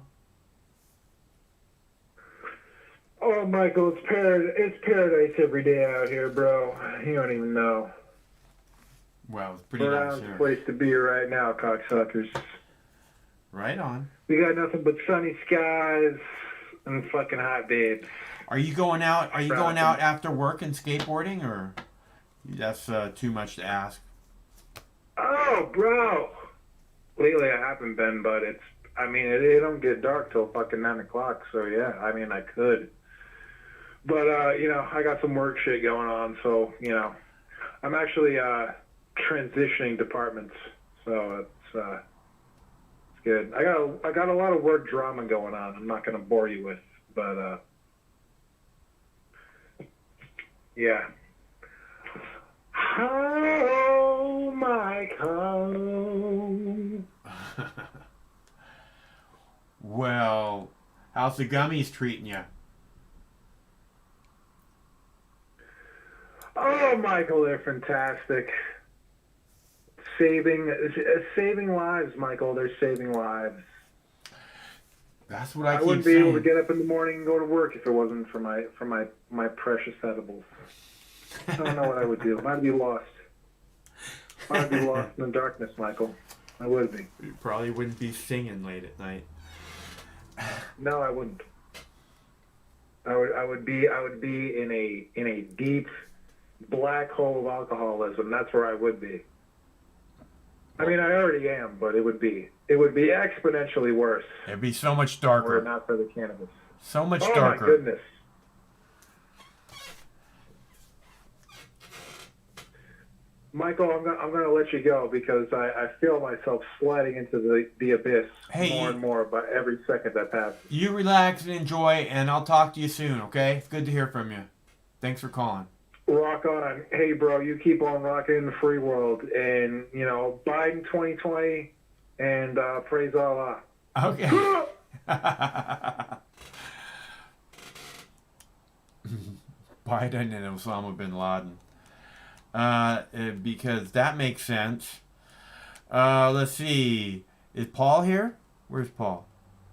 Oh, Michael, it's paradise every day out here, bro. You don't even know. Well, it's pretty nice Brown's here. place to be right now, cocksuckers. Right on. We got nothing but sunny skies and fucking hot babes. Are you going out? Are you going out after work and skateboarding, or that's too much to ask? Oh, bro. Lately I haven't been, but it don't get dark till fucking 9 o'clock, so yeah, I mean, I could. But, I got some work shit going on, so, I'm actually transitioning departments, so it's good. I got a lot of work drama going on I'm not going to bore you with, but, yeah. Oh, Michael. Well, how's the gummies treating you? Oh, Michael, they're fantastic. Saving lives, Michael. They're saving lives. That's what I keep wouldn't be saying. able to get up in the morning and go to work if it wasn't for my precious edibles. I don't know what I would do. I'd be lost. I'd be lost in the darkness, Michael. I would be. You probably wouldn't be singing late at night. No, I wouldn't. I would be in a deep black hole of alcoholism. That's where I would be. I mean, I already am, but it would be exponentially worse. It'd be so much darker. Were it not for the cannabis. So much Oh, darker. my goodness. Michael, I'm gonna let you go because I feel myself sliding into the abyss more and more by every second that passes. You relax and enjoy, and I'll talk to you soon, okay? Good to hear from you. Thanks for calling. Rock on. Hey, bro, you keep on rocking in the free world. And, Biden 2020 and praise Allah. Okay. Biden and Osama bin Laden. Because that makes sense. Let's see. Is Paul here? Where's Paul?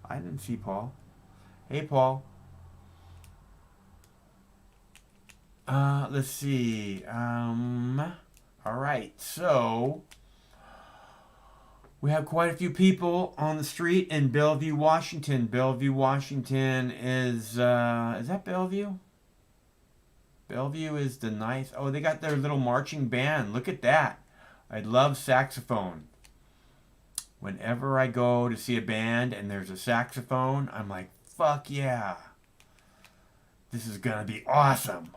I didn't see Paul. Hey, Paul. Let's see. All right. So we have quite a few people on the street in Bellevue, Washington. Bellevue, Washington is that Bellevue? Bellevue is the nice. Oh, they got their little marching band. Look at that. I love saxophone. Whenever I go to see a band and there's a saxophone, I'm like, fuck yeah. This is gonna be awesome.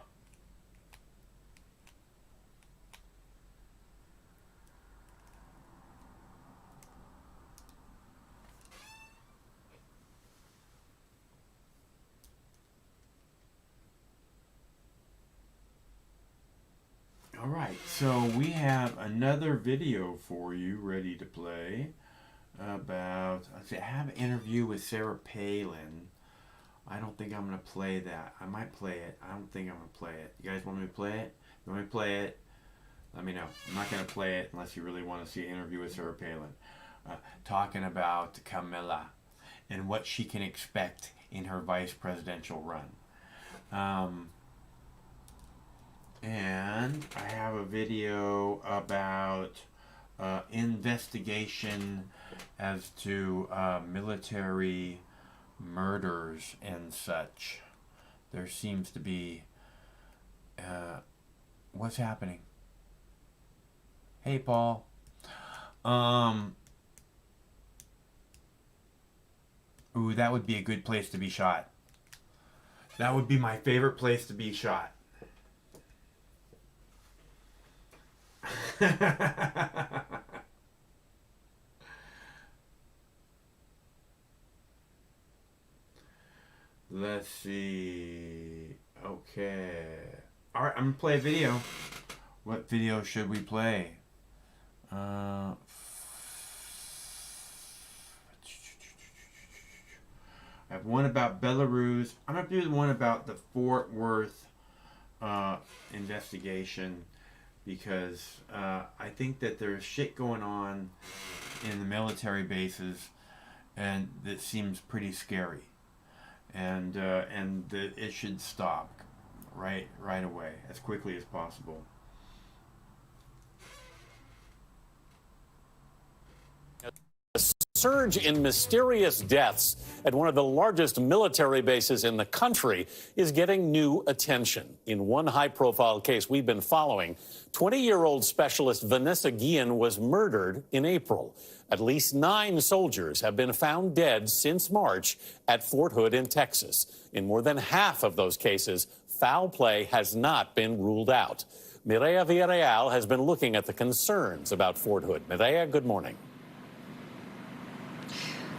All right, so we have another video for you ready to play about, I have an interview with Sarah Palin. I don't think I'm going to play that. I might play it. I don't think I'm going to play it. You guys want me to play it? You want me to play it? Let me know. I'm not going to play it unless you really want to see an interview with Sarah Palin. Talking about Camilla and what she can expect in her vice presidential run. And I have a video about investigation as to military murders and such. There seems to be... what's happening? Hey, Paul. Ooh, that would be a good place to be shot. That would be my favorite place to be shot. Let's see. Okay. All right, I'm gonna play a video. What video should we play? I have one about Belarus. I'm gonna do the one about the Fort Worth investigation. because I think that there's shit going on in the military bases, and that seems pretty scary, and that it should stop right away, as quickly as possible. A surge in mysterious deaths at one of the largest military bases in the country is getting new attention. In one high-profile case we've been following, 20-year-old specialist Vanessa Guillen was murdered in April. At least 9 soldiers have been found dead since March at Fort Hood in Texas. In more than half of those cases, foul play has not been ruled out. Mireya Villarreal has been looking at the concerns about Fort Hood. Mireya, good morning.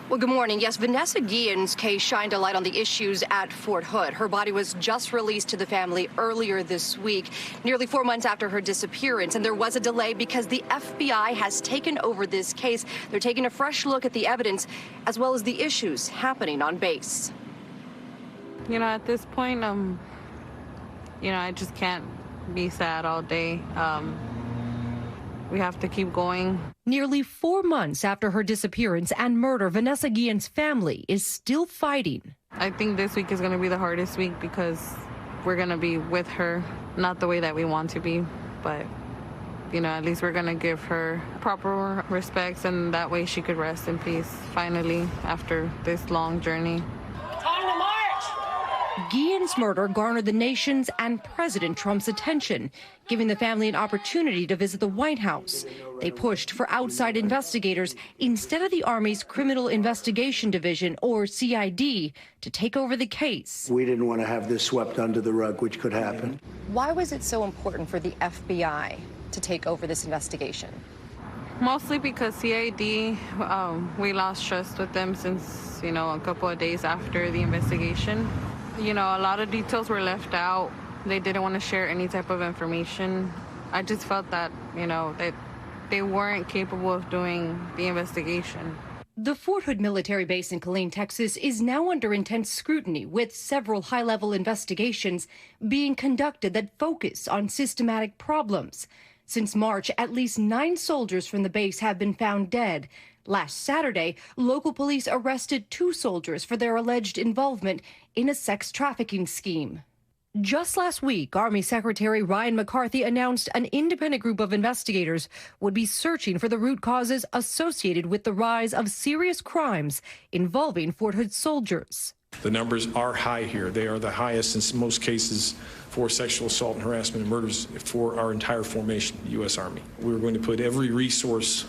Well, good morning. Yes, Vanessa Guillen's case shined a light on the issues at Fort Hood. Her body was just released to the family earlier this week, nearly 4 months after her disappearance. And there was a delay because the FBI has taken over this case. They're taking a fresh look at the evidence as well as the issues happening on base. You know, at this point, you know, I just can't be sad all day. We have to keep going. Nearly 4 months after her disappearance and murder, Vanessa Guillen's family is still fighting. I think this week is going to be the hardest week because we're going to be with her, not the way that we want to be, but, you know, at least we're going to give her proper respects, and that way she could rest in peace, finally, after this long journey. Time to march! Guillen's murder garnered the nation's and President Trump's attention, giving the family an opportunity to visit the White House. They pushed for outside investigators instead of the Army's Criminal Investigation Division, or CID, to take over the case. We didn't want to have this swept under the rug, which could happen. Why was it so important for the FBI to take over this investigation? Mostly because CID, we lost trust with them since, you know, a couple of days after the investigation. You know, a lot of details were left out. They didn't want to share any type of information. I just felt that, you know, that they weren't capable of doing the investigation. The Fort Hood military base in Killeen, Texas is now under intense scrutiny, with several high-level investigations being conducted that focus on systematic problems. Since March, at least 9 soldiers from the base have been found dead. Last Saturday, local police arrested 2 soldiers for their alleged involvement in a sex trafficking scheme. Just last week, Army Secretary Ryan McCarthy announced an independent group of investigators would be searching for the root causes associated with the rise of serious crimes involving Fort Hood soldiers. The numbers are high here. They are the highest in most cases for sexual assault and harassment and murders for our entire formation, the U.S. Army. We're going to put every resource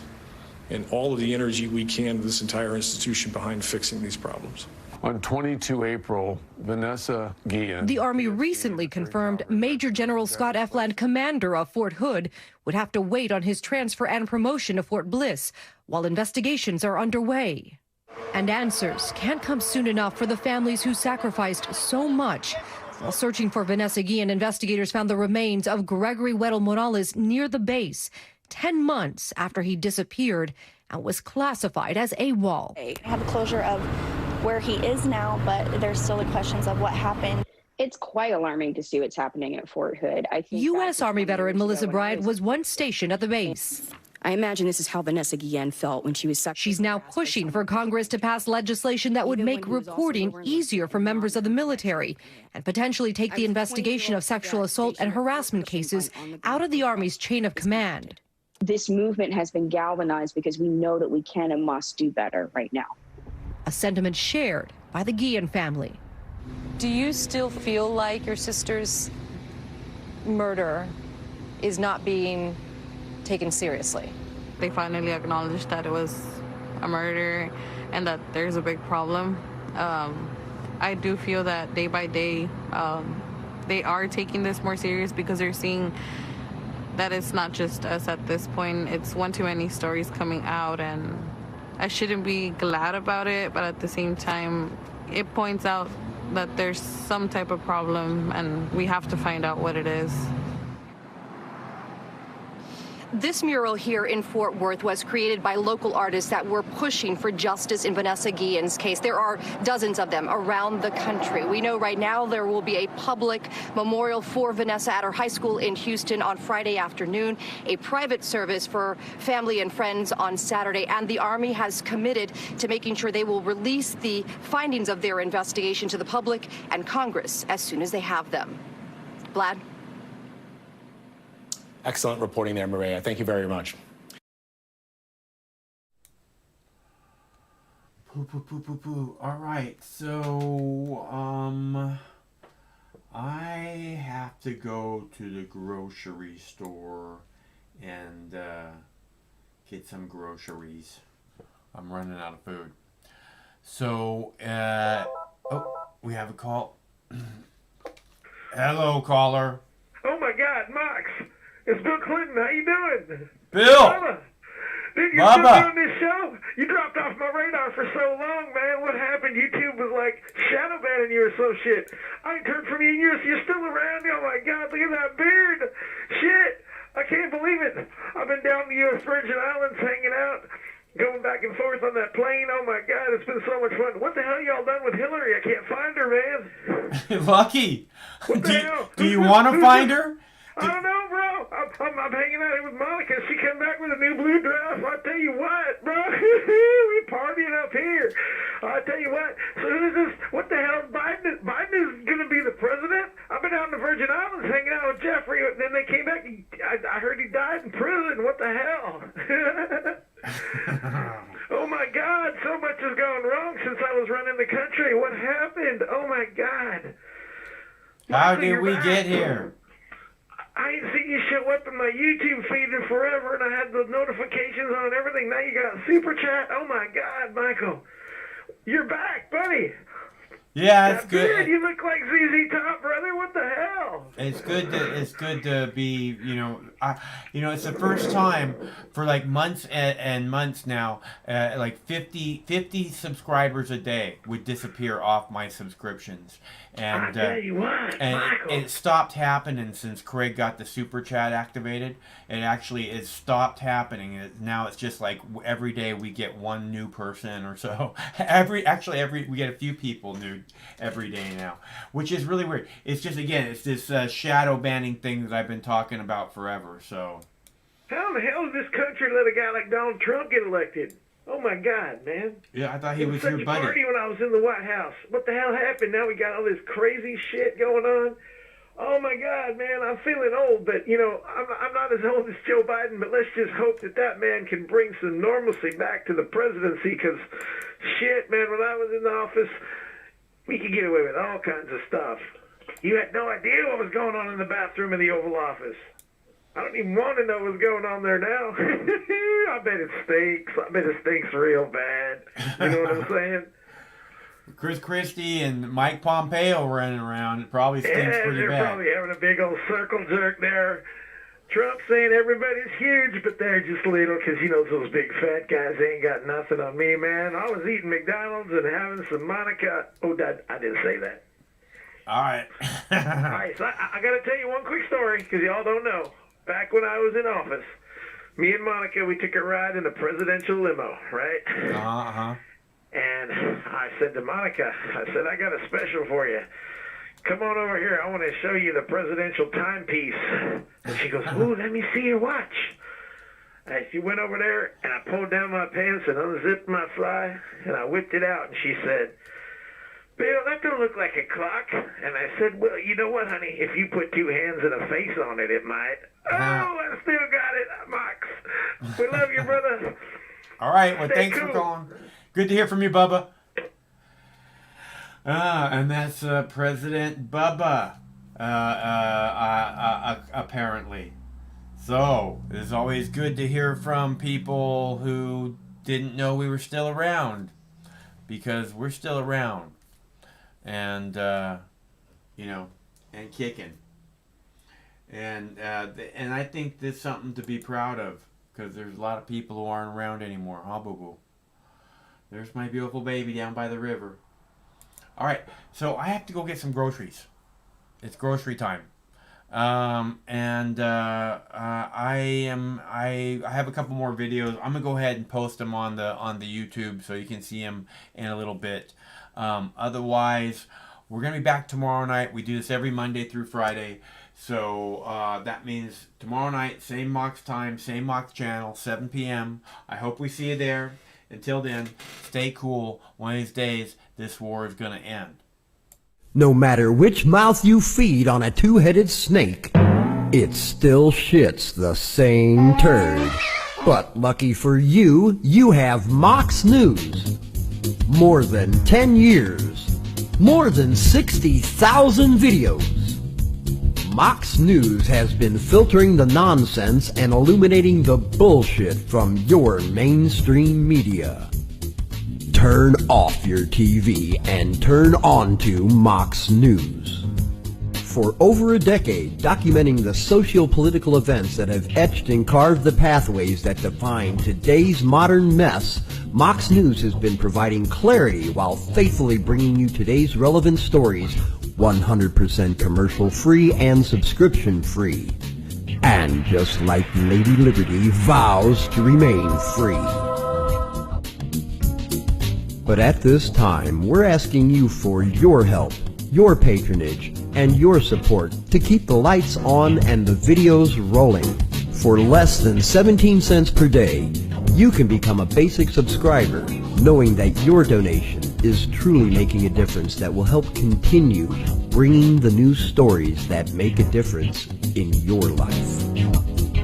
and all of the energy we can of this entire institution behind fixing these problems. On 22 April, Vanessa Guillen. The Army recently confirmed Major General Scott F. Land, commander of Fort Hood, would have to wait on his transfer and promotion to Fort Bliss while investigations are underway. And answers can't come soon enough for the families who sacrificed so much. While searching for Vanessa Guillen, investigators found the remains of Gregory Weddle Morales near the base, 10 months after he disappeared and was classified as AWOL. I have a closure of where he is now, but there's still the questions of what happened. It's quite alarming to see what's happening at Fort Hood. I think U.S. Army veteran Melissa Bryant was once stationed at the base. I imagine this is how Vanessa Guillen felt when she was She's now pushing for Congress to pass legislation that would make reporting easier for members of the military and potentially take the investigation of sexual assault and harassment cases out of the Army's chain of command. This movement has been galvanized because we know that we can and must do better right now. A sentiment shared by the Guillen family. Do you still feel like your sister's murder is not being taken seriously? They finally acknowledged that it was a murder and that there's a big problem. I do feel that day by day they are taking this more serious because they're seeing that it's not just us at this point. It's one too many stories coming out, and I shouldn't be glad about it, but at the same time, it points out that there's some type of problem and we have to find out what it is. This mural here in Fort Worth was created by local artists that were pushing for justice in Vanessa Guillen's case. There are dozens of them around the country. We know right now there will be a public memorial for Vanessa at her high school in Houston on Friday afternoon, a private service for family and friends on Saturday, and the Army has committed to making sure they will release the findings of their investigation to the public and Congress as soon as they have them. Vlad? Excellent reporting there, Maria. Thank you very much. Poo. All right, so I have to go to the grocery store and get some groceries. I'm running out of food. So, oh, we have a call. Hello, caller. Oh my God, Max. It's Bill Clinton. How you doing? Bill! Bubba. Dude, you're Bubba. still doing this show? You dropped off my radar for so long, man. What happened? YouTube was like shadow banning you or some shit. I ain't heard from you in years. You're still around? Oh my God, look at that beard. Shit. I can't believe it. I've been down in the U.S. Virgin Islands hanging out, going back and forth on that plane. Oh my God, it's been so much fun. What the hell y'all done with Hillary? I can't find her, man. Lucky. What the hell? Do you want to find her? I don't know, bro. I'm hanging out here with Monica. She came back with a new blue dress. I tell you what, bro. We partying up here. I tell you what. So who's this? What the hell? Biden is going to be the president? I've been out in the Virgin Islands hanging out with Jeffrey, and then they came back. I heard he died in prison. What the hell? Oh my God. So much has gone wrong since I was running the country. What happened? Oh my God. How did we get here? I ain't seen you show up in my YouTube feed in forever, and I had the notifications on and everything. Now you got Super Chat. Oh my God, Michael, you're back, buddy. Yeah, it's that good. Beard, you look like ZZ Top, brother. What the hell? It's good to be, it's the first time for like months and months now, like 50 subscribers a day would disappear off my subscriptions. And I tell you what, and Michael. it stopped happening since Craig got the super chat activated. It stopped happening. Now it's just like every day we get one new person or so. We get a few people new every day now, which is really weird. It's just, again, it's this shadow banning thing that I've been talking about forever. So How in the hell did this country let a guy like Donald Trump get elected? Oh my God, man. yeah, I thought he It was such your a buddy. party when I was in the White House. What the hell happened? Now we got all this crazy shit going on. Oh my God, man, I'm feeling old, but I'm not as old as Joe Biden, but let's just hope that man can bring some normalcy back to the presidency, because shit, man, when I was in the office, we could get away with all kinds of stuff. You had no idea what was going on in the bathroom in the Oval Office. I don't even want to know what's going on there now. I bet it stinks. I bet it stinks real bad. You know what I'm saying? Chris Christie and Mike Pompeo running around. It probably stinks pretty they're bad. probably having a big old circle jerk there. Trump saying everybody's huge, but they're just little, because those big fat guys ain't got nothing on me, man. I was eating McDonald's and having some Monica. Oh, I didn't say that. All right. All right, so I got to tell you one quick story, because y'all don't know. Back when I was in office, me and Monica, we took a ride in a presidential limo, right? Uh-huh. And I said to Monica, I got a special for you. Come on over here. I want to show you the presidential timepiece. And she goes, ooh, let me see your watch. And she went over there, and I pulled down my pants and unzipped my fly, and I whipped it out, and she said, Bill, that don't look like a clock. And I said, well, you know what, honey? If you put two hands and a face on it, it might. Oh, I still got it, Max. We love you, brother. All right. Well, Stay thanks cool. for calling. Good to hear from you, Bubba. And that's President Bubba, apparently. So, it's always good to hear from people who didn't know we were still around, because we're still around. And, and kicking. And I think there's something to be proud of, because there's a lot of people who aren't around anymore. Huh, boo-boo? There's my beautiful baby down by the river. All right, so I have to go get some groceries. It's grocery time. I have a couple more videos. I'm gonna go ahead and post them on the YouTube so you can see them in a little bit. Otherwise, we're gonna be back tomorrow night. We do this every Monday through Friday, so that means tomorrow night, same Mox time, same Mox channel, 7 p.m. I hope we see you there. Until then, stay cool. One of these days, this war is gonna end. No matter which mouth you feed on a two-headed snake, it still shits the same turd. But lucky for you, you have Mox News. More than 10 years. More than 60,000 videos. Mox News has been filtering the nonsense and illuminating the bullshit from your mainstream media. Turn off your TV and turn on to Mox News. For over a decade, documenting the socio-political events that have etched and carved the pathways that define today's modern mess, Mox News has been providing clarity while faithfully bringing you today's relevant stories 100% commercial-free and subscription-free. And just like Lady Liberty vows to remain free. But at this time, we're asking you for your help, your patronage, and your support to keep the lights on and the videos rolling. For less than 17 cents per day, you can become a basic subscriber, knowing that your donation is truly making a difference that will help continue bringing the news stories that make a difference in your life.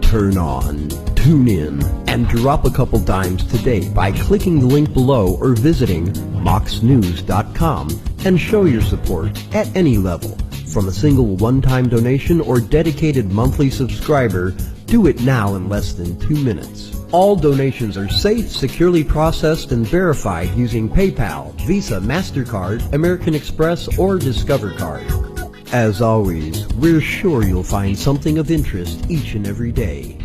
Turn on, tune in, and drop a couple dimes today by clicking the link below or visiting moxnews.com and show your support at any level. From a single one-time donation or dedicated monthly subscriber, do it now in less than 2 minutes. All donations are safe, securely processed, and verified using PayPal, Visa, MasterCard, American Express, or Discover Card. As always, we're sure you'll find something of interest each and every day.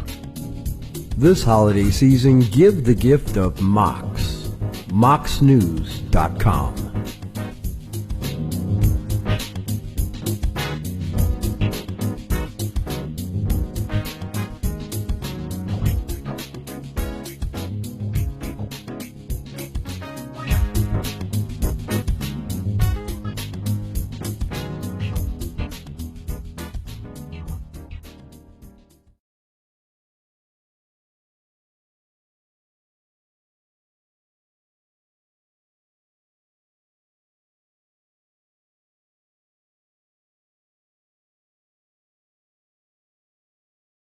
This holiday season, give the gift of Mox. moxnews.com.